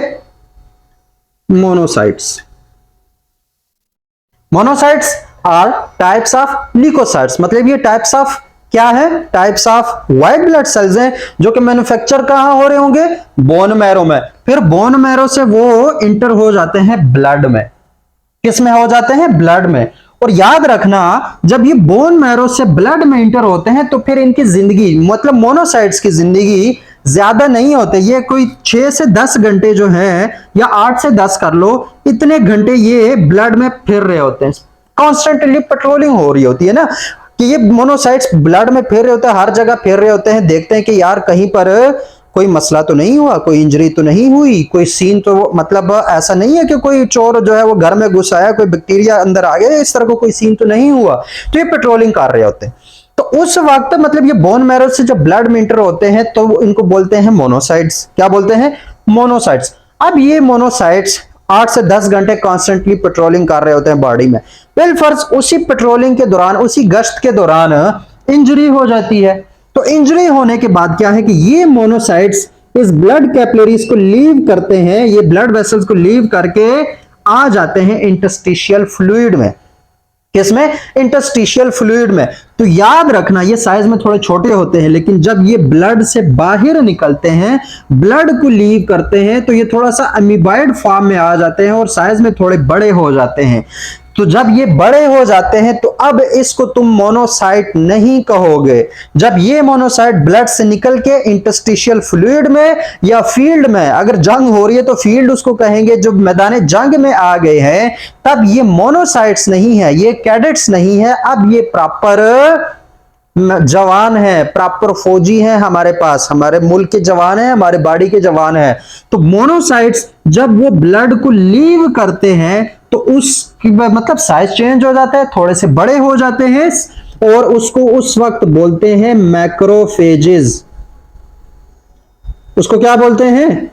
monocytes. Monocytes are types of leucocytes, मतलब ये टाइप्स ऑफ क्या है, types of white blood cells हैं जो कि मैन्युफैक्चर कहां हो रहे होंगे, बोन मैरो में। फिर बोन मैरो से वो इंटर हो जाते हैं ब्लड में। किस में हो जाते हैं, ब्लड में। और याद रखना जब ये बोन मैरो से ब्लड में इंटर होते हैं तो फिर इनकी जिंदगी मतलब मोनोसाइट्स की जिंदगी ज्यादा नहीं होते, ये कोई 6 से 10 घंटे जो है या 8 से 10 कर लो, इतने घंटे ये ब्लड में फिर रहे होते हैं, कॉन्स्टेंटली पेट्रोलिंग हो रही होती है ना, कि ये मोनोसाइट्स ब्लड में फिर रहे होते हैं, हर जगह फिर रहे होते हैं, देखते हैं कि यार कहीं पर कोई मसला तो नहीं हुआ, कोई इंजरी तो नहीं हुई, कोई सीन तो मतलब ऐसा नहीं है कि कोई चोर जो है वो घर में घुस आया, कोई बैक्टीरिया अंदर आ गया, इस तरह का कोई सीन तो नहीं हुआ, तो ये पेट्रोलिंग कर रहे होते हैं। तो उस वक्त मतलब ये बोन मैरो से जब ब्लड में इंटर होते हैं तो इनको बोलते हैं मोनोसाइट्स। क्या बोलते हैं? मोनोसाइट्स। अब ये मोनोसाइट्स 8 से 10 घंटे कॉन्स्टेंटली पेट्रोलिंग कर रहे होते हैं बॉडी में। बिलफर्ज उसी पेट्रोलिंग के दौरान, उसी गश्त के दौरान इंजरी हो जाती है। तो इंजरी होने के बाद क्या है कि ये मोनोसाइट्स इस ब्लड कैपिलरीज को लीव करते हैं, ये ब्लड वेसल्स को लीव करके आ जाते हैं इंटरस्टिशियल फ्लूइड में। किसमें? इंटरस्टिशियल फ्लूइड में। तो याद रखना ये साइज में थोड़े छोटे होते हैं, लेकिन जब ये ब्लड से बाहर निकलते हैं, ब्लड को लीव करते हैं, तो ये थोड़ा सा अमीबाइड फॉर्म में आ जाते हैं और साइज में थोड़े बड़े हो जाते हैं। तो जब ये बड़े हो जाते हैं तो अब इसको तुम मोनोसाइट नहीं कहोगे। जब ये मोनोसाइट ब्लड से निकल के इंटरस्टिशियल फ्लूइड में या फील्ड में, अगर जंग हो रही है तो फील्ड उसको कहेंगे, जो मैदान जंग में आ गए हैं, तब ये मोनोसाइट्स नहीं है, ये कैडेट्स नहीं है, अब ये प्रॉपर जवान है, प्रॉपर फौजी हैं हमारे पास, हमारे मुल्क के जवान हैं, हमारे बॉडी के जवान हैं। तो मोनोसाइट्स जब वो ब्लड को लीव करते हैं तो उसकी मतलब साइज चेंज हो जाता है, थोड़े से बड़े हो जाते हैं, और उसको उस वक्त बोलते हैं मैक्रोफेजेस। उसको क्या बोलते हैं?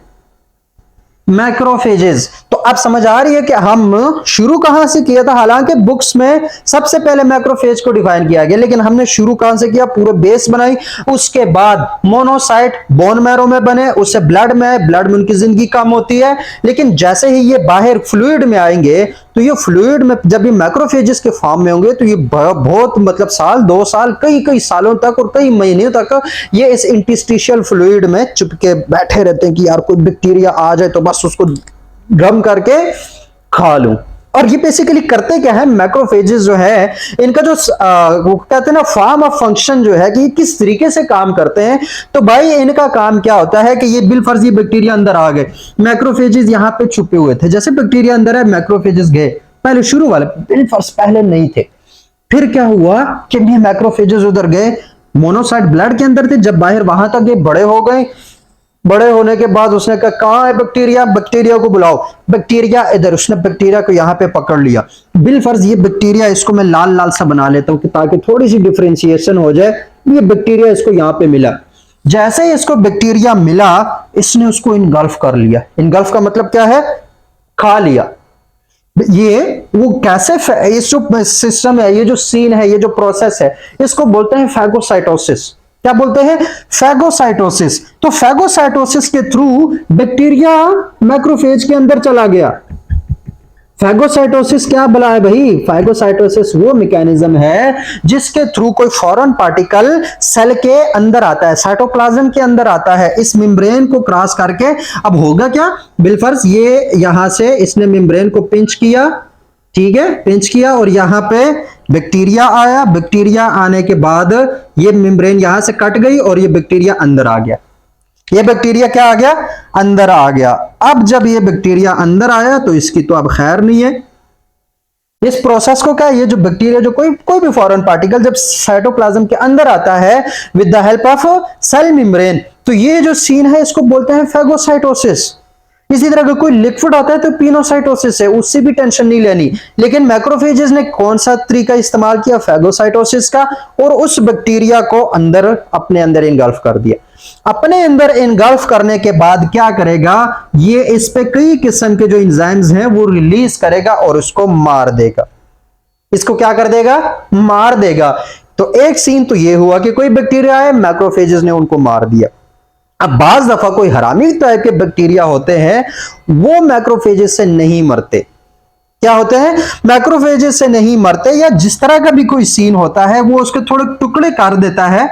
मैक्रोफेजेस। तो अब समझ आ रही है कि हम शुरू कहां से किया था। हालांकि बुक्स में सबसे पहले मैक्रोफेज को डिफाइन किया गया, लेकिन हमने शुरू कहां से किया? पूरे बेस बनाई, उसके बाद मोनोसाइट बोन मैरो में बने, उससे ब्लड में उनकी जिंदगी कम होती है, लेकिन जैसे ही ये बाहर फ्लूइड में आएंगे तो ये फ्लूइड में जब ये मैक्रोफेजेस के फॉर्म में होंगे तो ये बहुत मतलब साल, 2 साल, कई सालों तक और कई महीनों तक ये इस इंटरस्टिशियल फ्लूइड में चुपके बैठे रहते हैं कि यार कोई बैक्टीरिया आ जाए तो बस उसको गम करके खा लूं। और ये बेसिकली करते क्या है? मैक्रोफेजेस जो है इनका जो वो कहते हैं ना फॉर्म ऑफ फंक्शन जो है कि किस तरीके से काम करते हैं। तो भाई इनका काम क्या होता है कि ये बिलफर्ज ये बैक्टीरिया अंदर आ गए, मैक्रोफेजेस यहां पे छुपे हुए थे, जैसे बैक्टीरिया अंदर है मैक्रोफेजेस गए, पहले शुरू वाले बिलफर्ज पहले नहीं थे। फिर क्या हुआ कि मैक्रोफेजेस उधर गए, मोनोसाइट ब्लड के अंदर थे, जब बाहर वहां तक ये बड़े हो गए, बड़े होने के बाद उसने कहा कहां है बैक्टीरिया, बैक्टीरिया को बुलाओ, बैक्टीरिया इधर, उसने बैक्टीरिया को यहां पे पकड़ लिया। बिलफर्ज ये बैक्टीरिया, इसको मैं लाल लाल सा बना लेता हूं ताकि थोड़ी सी डिफरेंशिएशन हो जाए। ये बैक्टीरिया इसको यहां पे मिला, जैसे ही इसको बैक्टीरिया मिला इसने उसको इनगल्फ कर लिया। इनगल्फ का मतलब क्या है? खा लिया। ये वो कैसे, ये जो सिस्टम है, ये जो सीन है, ये जो प्रोसेस है, इसको बोलते हैं फैगोसाइटोसिस। क्या बोलते हैं? फैगोसाइटोसिस। तो फैगोसाइटोसिस के थ्रू बैक्टीरिया मैक्रोफेज के अंदर चला गया। फैगोसाइटोसिस क्या बला है भाई? फैगोसाइटोसिस वो मैकेनिज्म है जिसके थ्रू कोई फॉरेन पार्टिकल सेल के अंदर आता है, साइटोप्लाज्म के अंदर आता है, इस मेम्ब्रेन को क्रॉस करके। अब होगा क्या? बिलफर्ज ये यहां से इसने मेम्ब्रेन को पिंच किया, ठीक है, पिंच किया, और यहां पे बैक्टीरिया आया। बैक्टीरिया आने के बाद ये मेम्ब्रेन यहां से कट गई और ये बैक्टीरिया अंदर आ गया। ये बैक्टीरिया क्या आ गया? अंदर आ गया। अब जब ये बैक्टीरिया अंदर आया तो इसकी तो अब खैर नहीं है। इस प्रोसेस को क्या, ये जो बैक्टीरिया, जो कोई भी फॉरेन पार्टिकल जब साइटोप्लाज्म के अंदर आता है with the help of cell membrane, तो ये जो सीन है इसको बोलते हैं फैगोसाइटोसिस। इसी तरह का कोई लिक्विड आता है तो पिनोसाइटोसिस है, उससे भी टेंशन नहीं लेनी। लेकिन मैक्रोफेजेस ने कौन सा तरीका इस्तेमाल किया? फैगोसाइटोसिस का, और उस बैक्टीरिया को अंदर अपने अंदर इनगल्फ कर दिया। अपने अंदर इनगल्फ करने के बाद क्या करेगा? ये इस पे कई किस्म के जो एंजाइम्स हैं वो रिलीज करेगा और उसको मार देगा। इसको क्या कर देगा? मार देगा। तो एक सीन तो ये हुआ कि कोई बैक्टीरिया है, मैक्रोफेजेस ने उनको मार दिया। अब बाज दफा कोई हरामी टाइप के बैक्टीरिया होते हैं, वो मैक्रोफेजेस से नहीं मरते। क्या होते हैं? मैक्रोफेजेस से नहीं मरते, या जिस तरह का भी कोई सीन होता है वो उसके थोड़े टुकड़े कर देता है।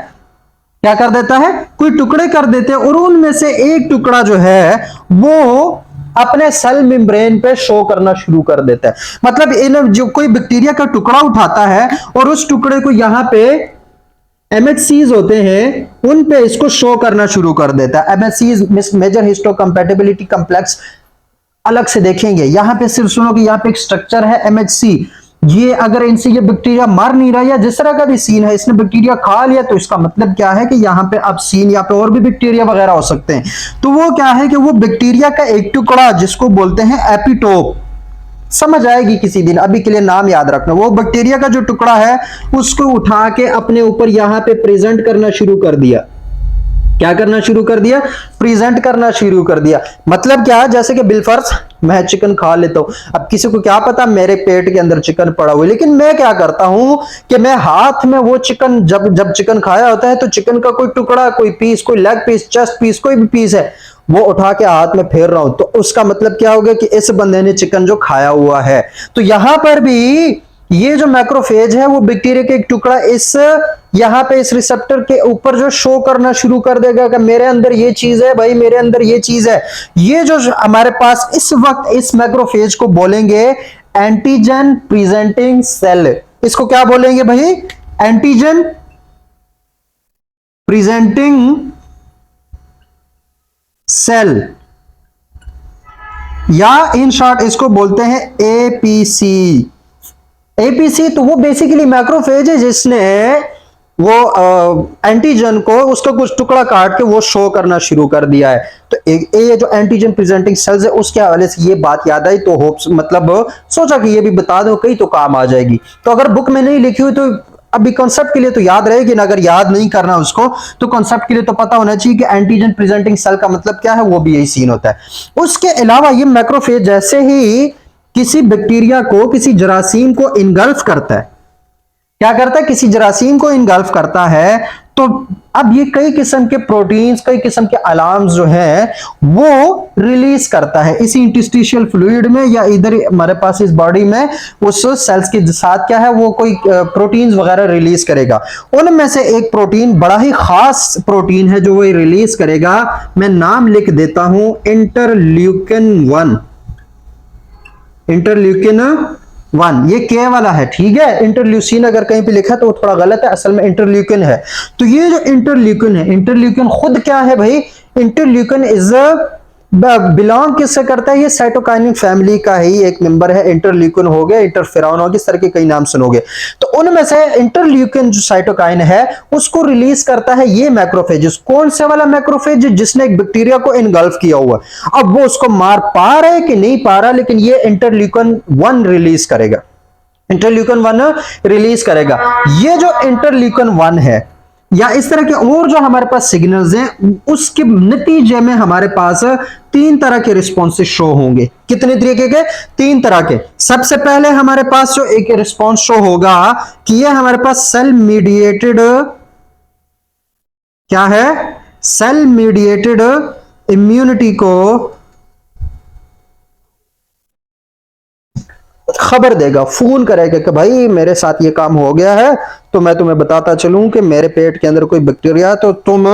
क्या कर देता है? कोई टुकड़े कर देते हैं, और उनमें से एक टुकड़ा जो है वो अपने सेल मेम्ब्रेन पे शो करना शुरू कर देता है। मतलब इन जो कोई बैक्टीरिया का टुकड़ा उठाता है और उस टुकड़े को यहां पे एमएचसीज होते हैं उन पे इसको शो करना शुरू कर देता है। एमएचसीज मेजर हिस्टोकम्पैटिबिलिटी कॉम्प्लेक्स अलग से देखेंगे। यहां पे सिर्फ सुनो कि यहां पे एक स्ट्रक्चर है एमएचसी, ये अगर इनसे ये बैक्टीरिया मर नहीं रहा या जिस तरह का भी सीन है इसने बैक्टीरिया खा लिया तो इसका मतलब क्या है कि यहां पे अब सीन या पे और भी बैक्टीरिया वगैरह हो सकते हैं। तो वो क्या है कि वो बैक्टीरिया का एक टुकड़ा जिसको बोलते हैं एपिटोप, समझ आएगी किसी दिन, अभी के लिए नाम याद रखना। वो बैक्टीरिया का जो टुकड़ा है उसको उठा के अपने ऊपर यहां पे प्रेजेंट करना शुरू कर दिया। क्या करना शुरू कर दिया? प्रेजेंट करना शुरू कर दिया। मतलब क्या? जैसे कि बिलफर्ज मैं चिकन खा लेता हूं, अब किसी को क्या पता मेरे पेट के अंदर चिकन पड़ा हुआ है, लेकिन मैं क्या करता हूं कि मैं हाथ में वो चिकन जब चिकन खाया होता है तो चिकन का कोई टुकड़ा, कोई पीस, कोई लेग पीस, चेस्ट पीस, कोई भी पीस है वो उठा के हाथ में फेर रहा हूं, तो उसका मतलब क्या होगा कि इस बंदे ने चिकन जो खाया हुआ है। तो यहां पर भी ये जो मैक्रोफेज है वो बैक्टीरिया के एक टुकड़ा इस यहां पे इस रिसेप्टर के ऊपर जो शो करना शुरू कर देगा कि मेरे अंदर ये चीज है भाई, मेरे अंदर ये चीज है। ये जो हमारे पास इस वक्त इस मैक्रोफेज को बोलेंगे एंटीजन प्रेजेंटिंग सेल। इसको क्या बोलेंगे भाई? एंटीजन प्रेजेंटिंग सेल, या इन शॉर्ट इसको बोलते हैं एपीसी। एपीसी तो वो बेसिकली मैक्रोफेज है जिसने वो एंटीजन को उसका कुछ टुकड़ा काट के वो शो करना शुरू कर दिया है। तो ये जो एंटीजन प्रेजेंटिंग सेल्स है उसके हवाले से ये बात याद आई तो होप्स मतलब सोचा कि ये भी बता दो, कहीं तो काम आ जाएगी। तो अगर बुक में नहीं लिखी हुई तो अभी कॉन्सेप्ट के लिए तो याद रहेगी ना, अगर याद नहीं करना उसको तो कॉन्सेप्ट के लिए तो पता होना चाहिए कि एंटीजन प्रेजेंटिंग सेल का मतलब क्या है, वो भी यही सीन होता है। उसके अलावा ये मैक्रोफेज जैसे ही किसी बैक्टीरिया को, किसी जरासीम को इनगल्फ करता है, क्या करता है? किसी जरासीम को इनगल्फ करता है, तो अब ये कई किस्म के प्रोटीन्स, कई किस्म के अलार्म्स जो है वो रिलीज करता है इसी इंटरस्टिशियल फ्लूइड में या इधर हमारे पास इस बॉडी में उस सेल्स के साथ क्या है वो कोई प्रोटीन्स वगैरह रिलीज करेगा। उनमें से एक प्रोटीन बड़ा ही खास प्रोटीन है जो वो रिलीज करेगा, मैं नाम लिख देता हूं इंटरल्यूकिन 1। इंटरल्यूकिन 1 ये के वाला है, ठीक है। इंटरल्यूसिन अगर कहीं पे लिखा तो वो थोड़ा गलत है, असल में इंटरल्यूकिन है। तो ये जो इंटरल्यूकिन है, इंटरल्यूकिन खुद क्या है भाई? इंटरल्यूकिन इज बिलोंग किससे करता है? ये साइटोकाइनिन फैमिली का ही एक मेंबर है। इंटरल्यूकिन हो गया, इंटरफेरॉन हो गया, इस तरह के कई नाम सुनोगे। तो उनमें से इंटरल्यूकिन जो साइटोकाइन है उसको रिलीज करता है ये मैक्रोफेज। कौन से वाला मैक्रोफेज? जिसने एक बैक्टीरिया को इनगल्फ किया हुआ। अब वो उसको मार पा रहा है कि नहीं पा रहा, लेकिन ये इंटरल्यूकिन 1 रिलीज करेगा। इंटरल्यूकिन 1 रिलीज करेगा। ये जो इंटरल्यूकिन 1 है या इस तरह के और जो हमारे पास सिग्नल्स हैं उसके नतीजे में हमारे पास 3 तरह के रिस्पॉन्सेस शो होंगे। कितने तरीके के? 3 तरह के। सबसे पहले हमारे पास जो एक रिस्पॉन्स शो होगा कि ये हमारे पास सेल मीडिएटेड क्या है? सेल मीडिएटेड इम्यूनिटी को खबर देगा, फोन करेगा कि भाई मेरे साथ ये काम हो गया है, तो मैं तुम्हें बताता चलूं कि मेरे पेट के अंदर कोई बैक्टीरिया, तो तुम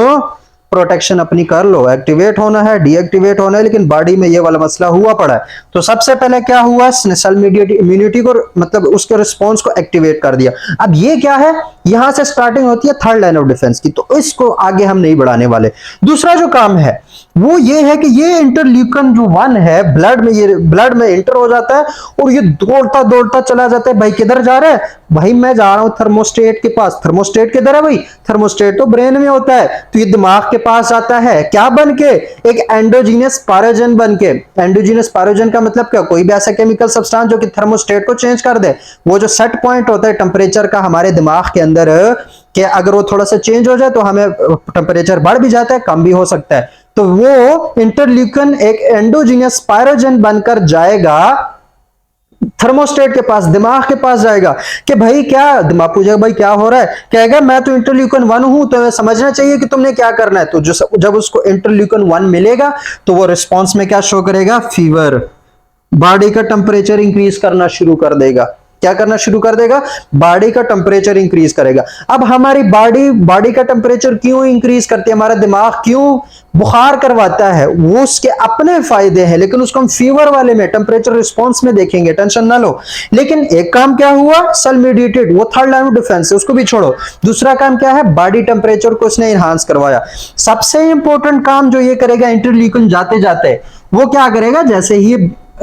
प्रोटेक्शन अपनी कर लो। एक्टिवेट होना है, डीएक्टिवेट होना है, लेकिन बॉडी में ये वाला मसला हुआ पड़ा है। तो सबसे पहले क्या हुआ? सेल मीडिएटेड इम्यूनिटी को मतलब उसके रिस्पॉन्स को एक्टिवेट कर दिया। अब ये क्या है? यहां से स्टार्टिंग होती है थर्ड लाइन ऑफ डिफेंस की, तो इसको आगे हम नहीं बढ़ाने वाले। दूसरा जो काम है वो ये है कि ये इंटरल्यूकिन जो 1 है ब्लड में, ये ब्लड में इंटर हो जाता है और ये दौड़ता दौड़ता चला जाता है। भाई किधर जा रहा है? भाई मैं जा रहा हूं थर्मोस्टेट के पास। थर्मोस्टेट किधर है भाई? थर्मोस्टेट तो ब्रेन में होता है, तो ये दिमाग के पास आता है। क्या बन के? एक एंडोजीनियस पैरोजन बन के। एंडोजीनियस पैरोजन का मतलब क्या? कोई भी ऐसा केमिकल सब्सटेंस जो कि थर्मोस्टेट को चेंज कर दे। वो जो सेट पॉइंट होता है टेम्परेचर का हमारे दिमाग के अंदर कि अगर वो थोड़ा सा चेंज हो जाए तो हमें टेम्परेचर बढ़ भी जाता है, कम भी हो सकता है। तो वो इंटरल्यूकिन एक एंडोजीनियस पायरोजन बनकर जाएगा थर्मोस्टेट के पास, दिमाग के पास जाएगा कि भाई क्या, दिमाग पूछेगा भाई क्या हो रहा है, कहेगा मैं तो इंटरल्यूकिन 1 हूं, तो समझना चाहिए कि तुमने क्या करना है। तो जब उसको इंटरल्यूकिन 1 मिलेगा तो वो रिस्पॉन्स में क्या शो करेगा? फीवर, बॉडी का टेम्परेचर इंक्रीज करना शुरू कर देगा। क्या करना शुरू कर देगा, बॉडी का टेम्परेचर इंक्रीज करेगा। अब हमारी बॉडी का टेम्परेचर क्यों इंक्रीज करती है, हमारा दिमाग क्यों बुखार करवाता है, वो उसके अपने फायदे हैं, लेकिन उसको हम फीवर वाले में टेम्परेचर रिस्पॉन्स में देखेंगे, टेंशन ना लो। लेकिन एक काम क्या हुआ, सेल मेडिएटेड, वो थर्ड लाइन ऑफ डिफेंस है, उसको भी छोड़ो। दूसरा काम क्या है, बॉडी टेम्परेचर को उसने इनहांस करवाया। सबसे इंपॉर्टेंट काम जो ये करेगा इंटरल्यूकिन जाते जाते, वो क्या करेगा, जैसे ही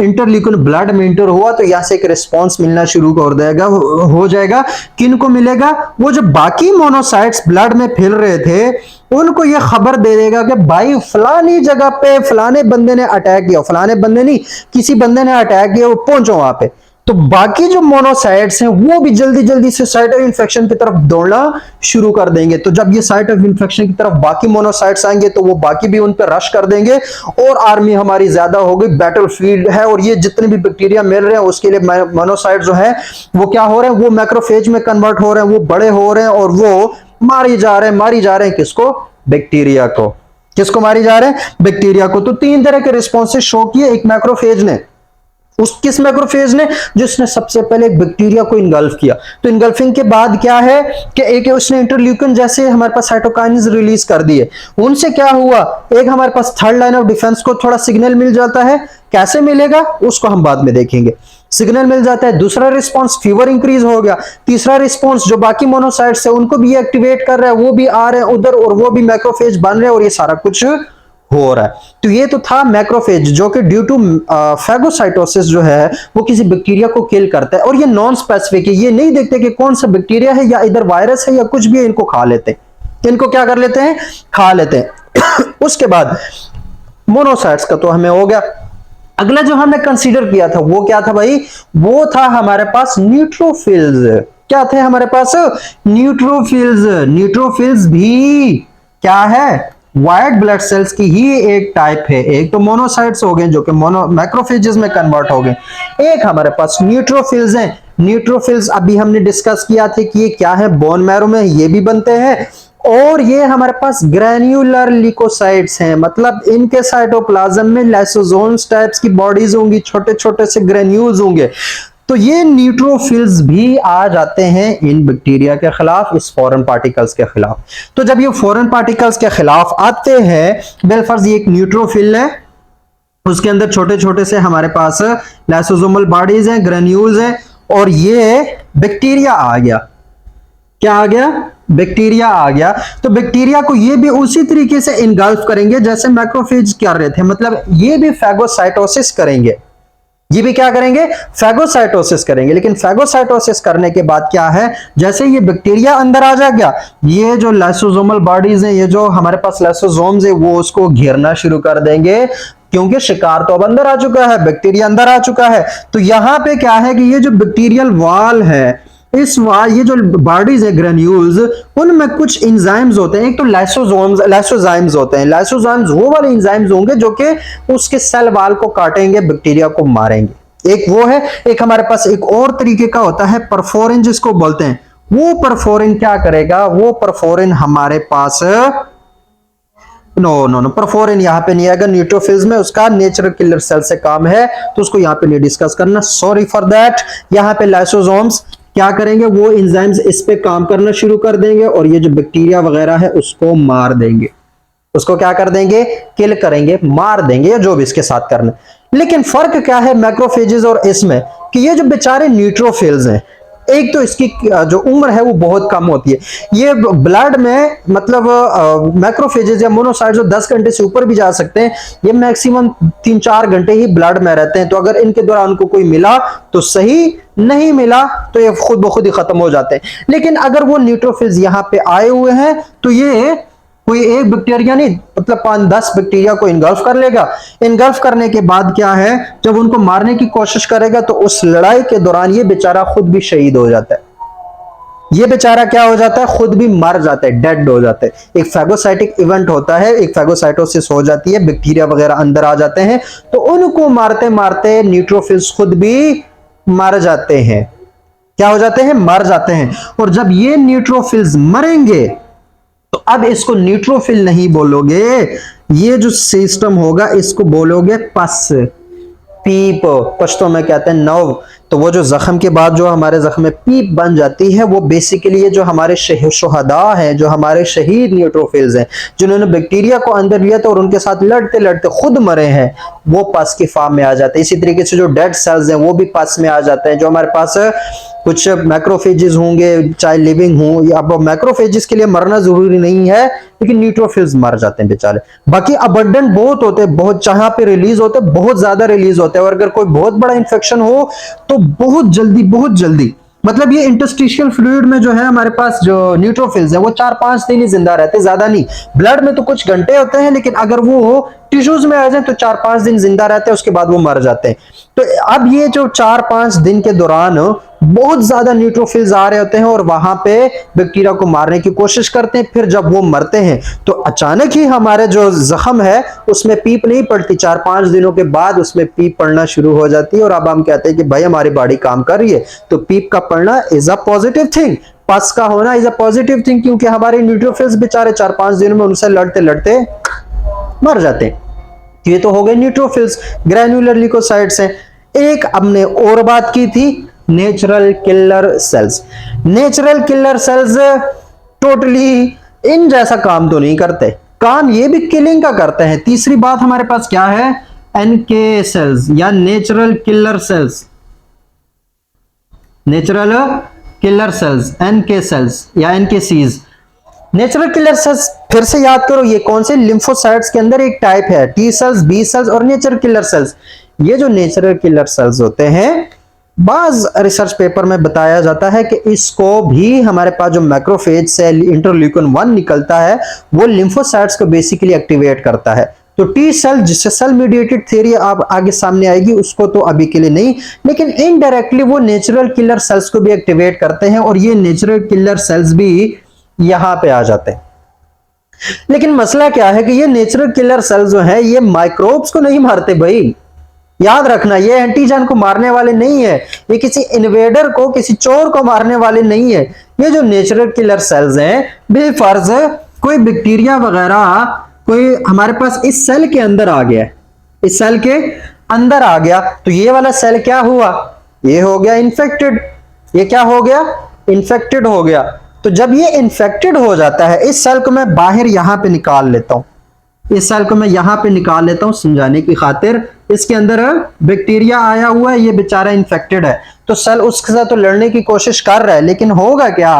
इंटरल्यूकिन ब्लड में इंटर हुआ तो यहां से एक रिस्पांस मिलना शुरू कर देगा, हो जाएगा। किनको मिलेगा, वो जो बाकी मोनोसाइट्स ब्लड में फैल रहे थे उनको ये खबर दे देगा कि भाई फलानी जगह पे फलाने बंदे ने अटैक किया, फलाने बंदे नहीं, किसी बंदे ने अटैक किया, वो पहुंचो वहां पे। तो बाकी जो मोनोसाइट्स हैं वो भी जल्दी जल्दी से साइट ऑफ इंफेक्शन की तरफ दौड़ना शुरू कर देंगे। तो जब ये साइट ऑफ इंफेक्शन की तरफ बाकी मोनोसाइट्स आएंगे तो वो बाकी भी उन पर रश कर देंगे और आर्मी हमारी ज्यादा हो गई, बैटलफील्ड है। और ये जितने भी बैक्टीरिया मिल रहे हैं उसके लिए मोनोसाइट जो है वो क्या हो रहे हैं, वो मैक्रोफेज में कन्वर्ट हो रहे हैं, वो बड़े हो रहे हैं और वो मारी जा रहे हैं किसको, बैक्टीरिया को। किसको मारी जा रहे हैं, बैक्टीरिया को। तो तीन तरह के रिस्पॉन्सेज शो किए एक मैक्रोफेज ने, उस किस मैक्रोफेज ने, जिसने सबसे पहले एक बैक्टीरिया को इनगल्फ किया। तो इनगल्फिंग के बाद क्या है कि एक उसने इंटरल्यूकिन जैसे हमारे पास साइटोकाइनेज रिलीज कर दिए, उनसे क्या हुआ, एक हमारे पास थर्ड लाइन ऑफ डिफेंस को थोड़ा सिग्नल मिल जाता है। कैसे मिलेगा उसको हम बाद में देखेंगे, सिग्नल मिल जाता है। दूसरा रिस्पांस फीवर इंक्रीज हो गया। तीसरा रिस्पांस जो बाकी मोनोसाइट्स है उनको भी एक्टिवेट कर रहा है, वो भी आ रहे हैं उधर और वो भी मैक्रोफेज बन रहे हैं और ये सारा कुछ हो रहा है। तो ये तो था मैक्रोफेज जो कि ड्यू टू फैगोसाइटोसिस जो है वो किसी बैक्टीरिया को किल करता है। और ये नॉन स्पेसिफिक है, ये नहीं देखते कि कौन सा बैक्टीरिया है या इधर वायरस है या कुछ भी है, इनको खा लेते हैं। इनको क्या कर लेते हैं, खा लेते हैं। उसके बाद मोनोसाइट्स का तो हमें हो गया। अगला जो हमने कंसीडर किया था वो क्या था भाई, वो था हमारे पास न्यूट्रोफिल्स। क्या थे हमारे पास, न्यूट्रोफिल्स। न्यूट्रोफिल्स भी क्या है, व्हाइट ब्लड सेल्स की ही एक टाइप है। एक तो मोनोसाइट्स हो गए जो कि मैक्रोफेजेस में कन्वर्ट हो गए, एक हमारे पास न्यूट्रोफिल्स हैं। न्यूट्रोफिल्स अभी हमने डिस्कस किया था कि ये क्या है, बोन मैरो में ये भी बनते हैं और ये हमारे पास ग्रैन्युलर ल्यूकोसाइट्स हैं, मतलब इनके साइटोप्लाज्म में लाइसोसोम्स टाइप्स की बॉडीज होंगी, छोटे छोटे से ग्रेन्यूल्स होंगे। तो ये न्यूट्रोफिल्स भी आ जाते हैं इन बैक्टीरिया के खिलाफ, इस फॉरेन पार्टिकल्स के खिलाफ। तो जब ये फॉरेन पार्टिकल्स के खिलाफ आते हैं, बेलफर्ज ये एक न्यूट्रोफिल है, उसके अंदर छोटे छोटे से हमारे पास लाइसोसोमल बॉडीज हैं, ग्रेन्यूल्स हैं और ये बैक्टीरिया आ गया। क्या आ गया, बैक्टीरिया आ गया। तो बैक्टीरिया को ये भी उसी तरीके से इनगल्फ करेंगे जैसे मैक्रोफेज कर रहे थे, मतलब ये भी फैगोसाइटोसिस करेंगे। ये भी क्या करेंगे, फैगोसाइटोसिस करेंगे। लेकिन फैगोसाइटोसिस करने के बाद क्या है, जैसे ये बैक्टीरिया अंदर आ जाएगा, ये जो लाइसोसोमल बॉडीज हैं, ये जो हमारे पास लाइसोसोम्स है, वो उसको घेरना शुरू कर देंगे क्योंकि शिकार तो अब अंदर आ चुका है, बैक्टीरिया अंदर आ चुका है। तो यहां पे क्या है कि ये जो बैक्टीरियल वॉल है, इस ये जो बॉडीज है ग्रेन्यूल्स, उनमें कुछ एंजाइम्स होते हैं। एक तो लाइसोजाइम्स होते हैं। लाइसोजाइम्स वो वाले एंजाइम्स होंगे जो कि उसके सेल वाल को काटेंगे, बैक्टीरिया को मारेंगे। एक वो है। एक हमारे पास एक और तरीके का होता है परफोरिन जिसको बोलते हैं। वो परफोरिन क्या करेगा, वो परफोरिन हमारे पास नो परफोरिन यहां पे नहीं आएगा न्यूट्रोफिल्स में, उसका नेचुरल किलर सेल से काम है तो उसको यहां पे नहीं डिस्कस करना, सॉरी फॉर दैट। यहां पे लाइसोसोम्स क्या करेंगे, वो एंजाइम्स इस पे काम करना शुरू कर देंगे और ये जो बैक्टीरिया वगैरह है उसको मार देंगे। उसको क्या कर देंगे, किल करेंगे, मार देंगे, जो भी इसके साथ करना। लेकिन फर्क क्या है मैक्रोफेजेस और इसमें, कि ये जो बेचारे न्यूट्रोफिल्स हैं, एक तो इसकी जो उम्र है वो बहुत कम होती है। ये ब्लड में मतलब मैक्रोफेजेस या मोनोसाइट्स जो 10 घंटे से ऊपर भी जा सकते हैं, ये मैक्सिमम 3-4 घंटे ही ब्लड में रहते हैं। तो अगर इनके दौरान उनको कोई मिला तो सही, नहीं मिला तो ये खुद ब खुद ही खत्म हो जाते हैं। लेकिन अगर वो न्यूट्रोफिल्स यहाँ पे आए हुए हैं तो ये कोई एक बैक्टीरिया नहीं, मतलब 5-10 बैक्टीरिया को इनगल्फ कर लेगा। इनगल्फ करने के बाद क्या है, जब उनको मारने की कोशिश करेगा तो उस लड़ाई के दौरान ये बेचारा खुद भी शहीद हो जाता है। ये बेचारा क्या हो जाता है, खुद भी मर जाता है, डेड हो जाता है। एक फैगोसाइटिक इवेंट होता है, एक फैगोसाइटोसिस हो जाती है, बैक्टीरिया वगैरह अंदर आ जाते हैं, तो उनको मारते मारते न्यूट्रोफिल्स खुद भी मर जाते हैं। क्या हो जाते हैं, मर जाते हैं। और जब ये न्यूट्रोफिल्स मरेंगे तो अब इसको न्यूट्रोफिल नहीं बोलोगे, ये जो सिस्टम होगा इसको बोलोगे पस, पीप, पश्तो में कहते हैं नव। तो वो जो जख्म के बाद जो हमारे जख्म में पीप बन जाती है, वो बेसिकली ये जो हमारे शुहदा हैं, जो हमारे शहीद न्यूट्रोफिल्स हैं, जिन्होंने बैक्टीरिया को अंदर लिया था और उनके साथ लड़ते लड़ते खुद मरे हैं, वो पस की फॉर्म में आ जाते हैं। इसी तरीके से जो डेड सेल्स हैं वो भी पस में आ जाते हैं। जो हमारे पास कुछ मैक्रोफेजेस होंगे, चाहे लिविंग हो, या अब मैक्रोफेजेस के लिए मरना जरूरी नहीं है, लेकिन न्यूट्रोफिल्स मर जाते हैं बेचारे। बाकी अबंडेंट बहुत होते हैं, बहुत जहां पे रिलीज होते हैं, बहुत ज्यादा रिलीज होते हैं। और अगर कोई बहुत बड़ा इंफेक्शन हो तो बहुत जल्दी, मतलब ये इंटरस्टिशियल फ्लूइड में जो है हमारे पास जो न्यूट्रोफिल्स है वो 4-5 दिन ही जिंदा रहते हैं, ज्यादा नहीं। ब्लड में तो कुछ घंटे होते हैं, लेकिन अगर वो टिश्यूज में आ जाए तो 4-5 दिन जिंदा रहते हैं, उसके बाद वो मर जाते हैं। तो अब ये जो 4-5 दिन के दौरान बहुत ज्यादा न्यूट्रोफिल्स आ रहे होते हैं और वहां पे बैक्टीरिया को मारने की कोशिश करते हैं। फिर जब वो मरते हैं तो अचानक ही हमारे जो जख्म है उसमें पीप नहीं पड़ती, 4-5 दिनों के बाद उसमें पीप पड़ना शुरू हो जाती है। और अब हम कहते हैं कि भाई हमारी बॉडी काम कर रही है। तो पीप का पड़ना इज अ पॉजिटिव थिंग, पस का होना इज अ पॉजिटिव थिंग, क्योंकि हमारे न्यूट्रोफिल्स बेचारे 4-5 दिनों में उनसे लड़ते लड़ते मर जाते हैं। ये तो हो गए न्यूट्रोफिल्स, ग्रैन्युलर ल्यूकोसाइट्स हैं। एक हमने और बात की थी, natural killer cells. Natural killer sales totally in जैसा काम तो नहीं करते, काम ये भी किलिंग का करते हैं। तीसरी बात हमारे पास क्या है, एनके सेल्स या natural killer cells. Natural killer sales, NK cells या एनकेसीज। नेचुरल किलर सेल्स फिर से याद करो, ये कौन से लिम्फोसाइट्स के अंदर एक टाइप है, टी सेल्स, बी सेल्स और नेचुरल किलर सेल्स। ये जो नेचुरल किलर सेल्स होते हैं, बाज रिसर्च पेपर में बताया जाता है कि इसको भी हमारे पास जो मैक्रोफेज से इंटरल्यूकिन 1 निकलता है वो लिम्फोसाइट्स को बेसिकली एक्टिवेट करता है। तो टी सेल, जिससे सेल मीडिएटेड थ्योरी आप आगे सामने आएगी, उसको तो अभी के लिए नहीं, लेकिन इनडायरेक्टली वो नेचुरल किलर सेल्स को भी एक्टिवेट करते हैं और ये नेचुरल किलर सेल्स भी यहां पे आ जाते हैं। लेकिन मसला क्या है कि ये नेचुरल किलर सेल्स जो है ये माइक्रोब्स को नहीं मारते भाई, याद रखना, ये एंटीजन को मारने वाले नहीं है, ये किसी इन्वेडर को, किसी चोर को मारने वाले नहीं है। ये जो नेचुरल किलर सेल्स हैं, बेफर्ज कोई बैक्टीरिया वगैरह कोई हमारे पास इस सेल के अंदर आ गया, इस सेल के अंदर आ गया, तो ये वाला सेल क्या हुआ, ये हो गया इन्फेक्टेड। ये क्या हो गया, इन्फेक्टेड हो गया। तो जब ये इन्फेक्टेड हो जाता है, इस सेल को मैं बाहर यहां पे निकाल लेता हूं, इस सेल को मैं यहां पे निकाल लेता हूं समझाने की खातिर। इसके अंदर बैक्टीरिया आया हुआ है, ये बेचारा इन्फेक्टेड है, तो सेल उसके साथ तो लड़ने की कोशिश कर रहा है, लेकिन होगा क्या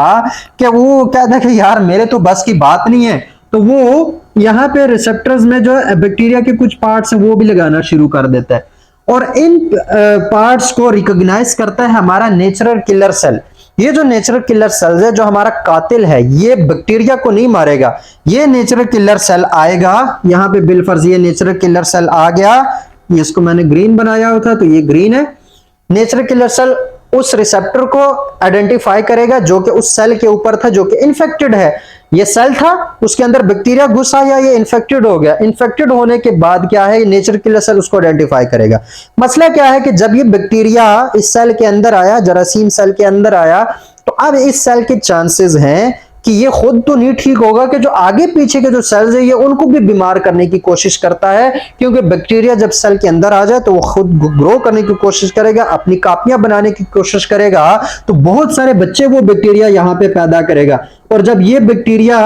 कि वो कहता है कि यार मेरे तो बस की बात नहीं है, तो वो यहाँ पे रिसेप्टर्स में जो बैक्टीरिया के कुछ पार्ट्स हैं वो भी लगाना शुरू कर देता है और इन पार्ट्स को रिकॉग्नाइज करता है हमारा नेचुरल किलर सेल। ये जो नेचुरल किलर सेल है, जो हमारा कातिल है, ये बैक्टीरिया को नहीं मारेगा। ये नेचुरल किलर सेल आएगा यहाँ पे, बिलफर्ज ये नेचुरल किलर सेल आ गया, इसको मैंने ग्रीन बनाया हुआ था तो ये ग्रीन है। नेचुरल किलर सेल उस रिसेप्टर को आइडेंटिफाई करेगा जो कि उस सेल के ऊपर था, जो कि इन्फेक्टेड है। ये सेल था, उसके अंदर बैक्टीरिया घुस आया, ये इन्फेक्टेड हो गया। इन्फेक्टेड होने के बाद क्या है, नेचुरल किलर सेल उसको आइडेंटिफाई करेगा। मसला क्या है कि जब ये बैक्टीरिया इस सेल के अंदर आया, जरासीम सेल के अंदर आया, तो अब इस सेल के चांसेस हैं कि ये खुद तो नहीं ठीक होगा कि जो आगे पीछे के जो सेल्स है ये उनको भी बीमार करने की कोशिश करता है, क्योंकि बैक्टीरिया जब सेल के अंदर आ जाए तो वो खुद ग्रो करने की कोशिश करेगा, अपनी कापियां बनाने की कोशिश करेगा, तो बहुत सारे बच्चे वो बैक्टीरिया यहाँ पे पैदा करेगा। और जब ये बैक्टीरिया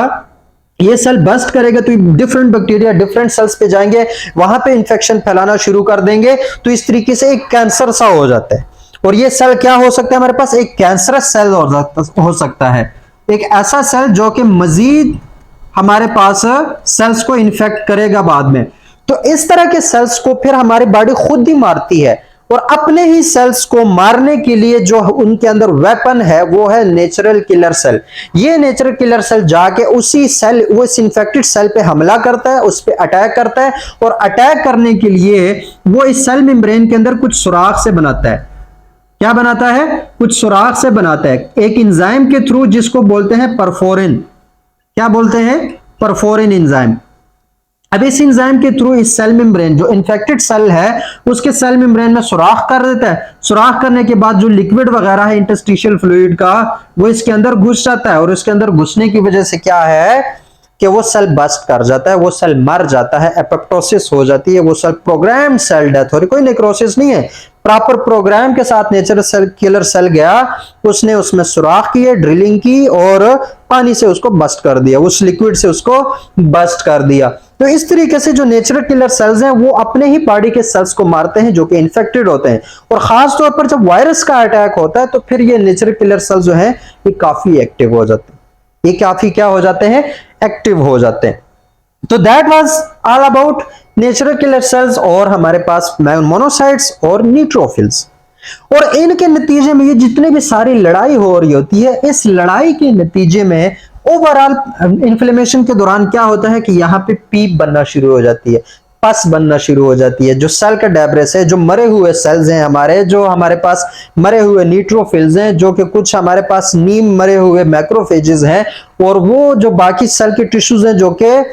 ये सेल बस्ट करेगा तो डिफरेंट बैक्टीरिया डिफरेंट सेल्स पे जाएंगे, वहां पे इंफेक्शन फैलाना शुरू कर देंगे। तो इस तरीके से एक कैंसर सा हो जाता है। और ये सेल क्या हो सकता है हमारे पास, एक कैंसरस सेल हो सकता है, एक ऐसा सेल जो कि मजीद हमारे पास सेल्स को इन्फेक्ट करेगा बाद में। तो इस तरह के सेल्स को फिर हमारी बॉडी खुद ही मारती है, और अपने ही सेल्स को मारने के लिए जो उनके अंदर वेपन है वो है नेचुरल किलर सेल। ये नेचुरल किलर सेल जाके उसी सेल, वो इस इन्फेक्टेड सेल पे हमला करता है, उस पे अटैक करता है, और अटैक करने के लिए वो इस सेल मेम्ब्रेन के अंदर कुछ सुराख से बनाता है। क्या बनाता है, कुछ सुराख से बनाता है, एक एंजाइम के थ्रू, जिसको बोलते हैं परफोरिन। क्या बोलते हैं, परफोरिन एंजाइम। अब इस एंजाइम के थ्रू इस सेल मेम्ब्रेन, जो इन्फेक्टेड सेल है उसके सेल मेम्ब्रेन में सुराख कर देता है। सुराख करने के बाद जो लिक्विड वगैरह है इंटरस्टिशियल फ्लूइड का, वो इसके अंदर घुस जाता है, और इसके अंदर घुसने की वजह से क्या है, कि वो सेल बस्ट कर जाता है, वो सेल मर जाता है, एपोप्टोसिस हो जाती है, वो सेल प्रोग्राम सेल डेथ हो रही, कोई नेक्रोसिस नहीं है, प्रॉपर प्रोग्राम के साथ नेचुरल सेल किलर सेल गया, उसने उसमें सुराख किए, ड्रिलिंग की और पानी से उसको बस्ट कर दिया, उस लिक्विड से उसको बस्ट कर दिया। तो इस तरीके से जो नेचुरल किलर सेल्स हैं वो अपने ही बॉडी के सेल्स को मारते हैं जो कि इन्फेक्टेड होते हैं, और खास तौर पर जब वायरस का अटैक होता है तो फिर ये नेचुरल किलर सेल्स जो हैं ये काफी एक्टिव हो जाते हैं, ये काफी क्या हो जाते हैं, एक्टिव हो जाते हैं। तो that was all about natural killer sales और हमारे पास मोनोसाइट्स और न्यूट्रोफिल्स। और इनके नतीजे में ये जितने भी सारी लड़ाई हो रही होती है, इस लड़ाई के नतीजे में ओवरऑल इन्फ्लेमेशन के दौरान क्या होता है कि यहाँ पे पीप बनना शुरू हो जाती है, पस बनना शुरू हो जाती है। जो सेल का डेब्रेस है, जो मरे हुए सेल्स हैं हमारे, जो हमारे पास मरे हुए न्यूट्रोफिल्स हैं, जो कि कुछ हमारे पास नीम मरे हुए मैक्रोफेजेस हैं, और वो जो बाकी सेल के टिश्यूज हैं जो कि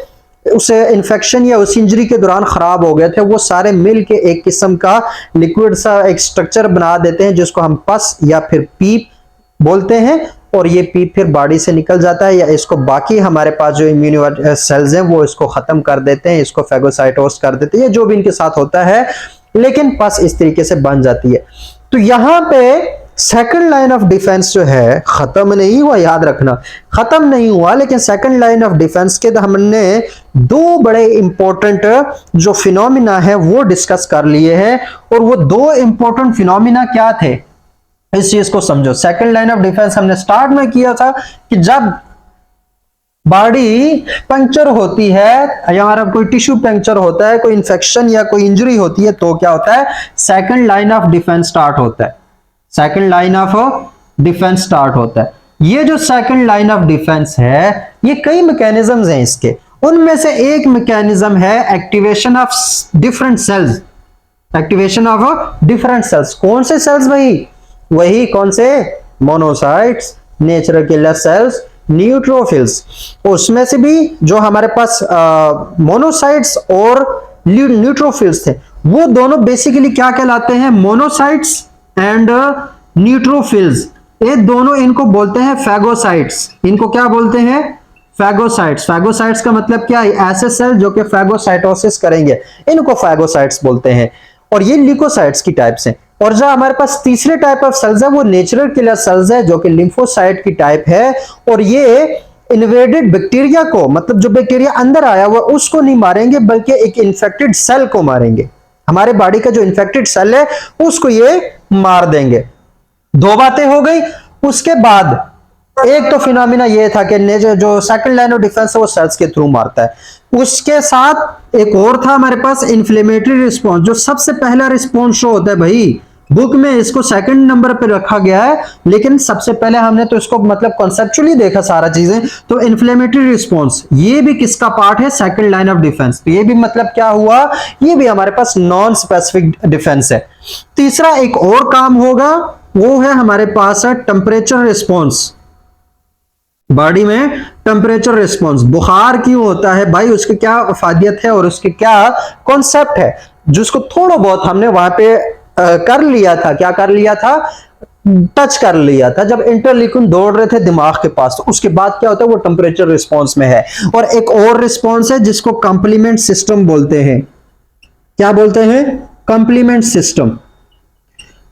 उस इन्फेक्शन या उस इंजरी के दौरान खराब हो गए थे, वो सारे मिल के एक किस्म का लिक्विड सा एक स्ट्रक्चर बना देते हैं जिसको हम पस या फिर पीप बोलते हैं, और ये पीप फिर बॉडी से निकल जाता है, या इसको बाकी हमारे पास जो इम्यून सेल्स हैं वो इसको खत्म कर देते हैं, इसको फेगोसाइटोस कर देते हैं, जो भी इनके साथ होता है, लेकिन पस इस तरीके से बन जाती है। तो यहां पे सेकंड लाइन ऑफ डिफेंस जो है खत्म नहीं हुआ, याद रखना खत्म नहीं हुआ, लेकिन सेकंड लाइन ऑफ डिफेंस के हमने दो बड़े इंपॉर्टेंट जो फिनोमिना है वो डिस्कस कर लिए हैं, और वो दो इंपॉर्टेंट फिनोमिना क्या थे इस चीज को समझो। सेकंड लाइन ऑफ डिफेंस हमने स्टार्ट में किया था कि जब बॉडी पंक्चर होती है या हमारा कोई टिश्यू पंक्चर होता है, कोई इंफेक्शन या कोई इंजरी होती है, तो क्या होता है, second line of defence start होता है, second line of defence start होता है। ये जो सेकंड लाइन ऑफ डिफेंस है ये कई मैकेनिज्म्स हैं इसके, उनमें से एक मैकेनिज्म है activation of different cells, activation of different cells. कौन से सेल्स भाई, वही कौन से, monocytes, natural killer sales, neutrophils. उसमें से भी जो हमारे पास मोनोसाइट्स और न्यूट्रोफिल्स थे वो दोनों बेसिकली क्या कहलाते हैं, मोनोसाइट्स एंड न्यूट्रोफिल्स। ये दोनों इनको बोलते हैं फैगोसाइट्स। इनको क्या बोलते हैं, फैगोसाइट्स। फैगोसाइट्स का मतलब क्या है, ऐसे सेल जो कि फैगोसाइटोसिस करेंगे, इनको फैगोसाइट्स बोलते हैं, और ये ल्यूकोसाइट्स की टाइप्स हैं। और जो हमारे पास तीसरे टाइप ऑफ सेल्स है वो नेचुरल किलर सेल्स है जो कि लिम्फोसाइट की टाइप है, और ये इन्वेडेड बैक्टीरिया को, मतलब जो बैक्टीरिया अंदर आया हुआ उसको नहीं मारेंगे बल्कि एक इन्फेक्टेड सेल को मारेंगे, हमारे बॉडी का जो इन्फेक्टेड सेल है उसको ये मार देंगे। दो बातें हो गई। उसके बाद एक तो फिनोमिना ये था कि जो सेकंड लाइन ऑफ डिफेंस है वो सेल्स के थ्रू मारता है, उसके साथ एक और था हमारे पास इन्फ्लेमेटरी रिस्पॉन्स, जो सबसे पहला रिस्पॉन्स शो होता है भाई, बुक में इसको सेकंड नंबर पे रखा गया है, लेकिन सबसे पहले हमने तो इसको मतलब कॉन्सेप्चुअली देखा सारा चीजें। तो इन्फ्लेमेटरी रिस्पॉन्स ये भी किसका पार्ट है, सेकंड लाइन ऑफ डिफेंस। तो ये भी मतलब क्या हुआ, ये भी हमारे पास नॉन स्पेसिफिक डिफेंस है। तीसरा एक और काम होगा, वो है हमारे पास है टेम्परेचर रिस्पॉन्स। बॉडी में टेम्परेचर रिस्पॉन्स, बुखार क्यों होता है भाई, उसकी क्या फायदियत है और उसके क्या कॉन्सेप्ट है, जिसको थोड़ा बहुत हमने वहां पे कर लिया था। क्या कर लिया था, टच कर लिया था जब इंटरल्यूकिन दौड़ रहे थे दिमाग के पास। तो उसके बाद क्या होता है, वो टेम्परेचर रिस्पॉन्स में है। और एक और रिस्पॉन्स है जिसको कंप्लीमेंट सिस्टम बोलते हैं। क्या बोलते हैं, कंप्लीमेंट सिस्टम।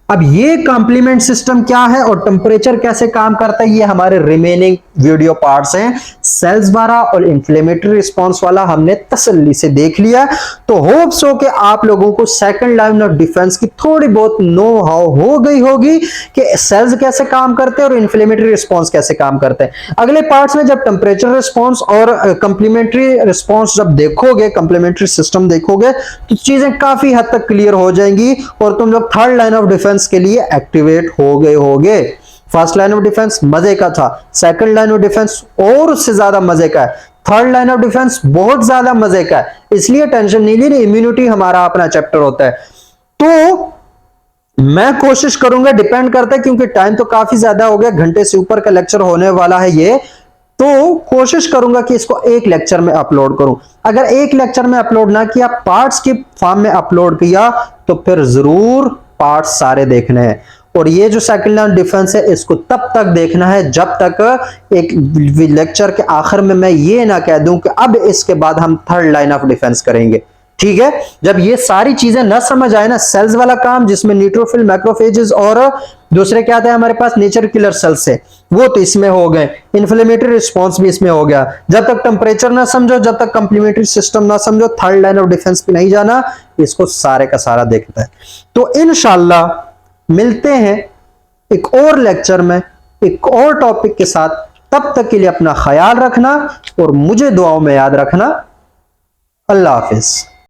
अब ये कंप्लीमेंट सिस्टम क्या है और टेम्परेचर कैसे काम करता है, ये हमारे रिमेनिंग वीडियो पार्ट्स हैं। सेल्स वाला और इन्फ्लेमेटरी रिस्पांस वाला हमने तसल्ली से देख लिया। तो होप्स हो कि आप लोगों को सेकंड लाइन ऑफ डिफेंस की थोड़ी बहुत नो हाउ हो गई होगी कि सेल्स कैसे काम करते हैं और इन्फ्लेमेटरी रिस्पांस कैसे काम करते हैं। अगले पार्ट्स में जब टेम्परेचर रिस्पांस और कंप्लीमेंट्री रिस्पांस जब देखोगे, कंप्लीमेंट्री सिस्टम देखोगे, तो चीजें काफी हद तक क्लियर हो जाएंगी और तुम लोग थर्ड लाइन ऑफ डिफेंस के लिए एक्टिवेट हो गए होगे। फर्स्ट लाइन ऑफ डिफेंस मजे का था, सेकंड लाइन ऑफ डिफेंस और उससे ज्यादा मजे का है, थर्ड लाइन ऑफ डिफेंस बहुत ज्यादा मजे का है। इसलिए टेंशन नहीं लेनी, इम्यूनिटी हमारा अपना चैप्टर होता है। तो मैं कोशिश करूंगा, डिपेंड करता है क्योंकि टाइम तो काफी ज्यादा हो गया, घंटे से ऊपर का लेक्चर होने वाला है ये, तो कोशिश करूंगा कि इसको एक लेक्चर में अपलोड करूं। अगर एक लेक्चर में अपलोड ना किया, पार्ट्स के फॉर्म में अपलोड किया, तो फिर जरूर पार्ट्स सारे देखने हैं। और ये जो सेकंड लाइन डिफेंस है इसको तब तक देखना है जब तक एक लेक्चर के आखिर में मैं ये ना कह दूं कि अब इसके बाद हम थर्ड लाइन ऑफ डिफेंस करेंगे। ठीक है, जब ये सारी चीजें ना समझ आए ना, सेल्स वाला काम जिसमें न्यूट्रोफिल, मैक्रोफेजेस और दूसरे क्या आता है हमारे पास, नेचर किलर सेल्स है, वो तो इसमें हो गए, इन्फ्लेमेटरी रिस्पॉन्स भी इसमें हो गया। जब तक टेम्परेचर ना समझो, जब तक कंप्लीमेंट्री सिस्टम ना समझो, थर्ड लाइन ऑफ डिफेंस पे नहीं जाना, इसको सारे का सारा देखता है। तो इंशाल्लाह मिलते हैं एक और लेक्चर में एक और टॉपिक के साथ। तब तक के लिए अपना ख्याल रखना और मुझे दुआओं में याद रखना। अल्लाह हाफिज।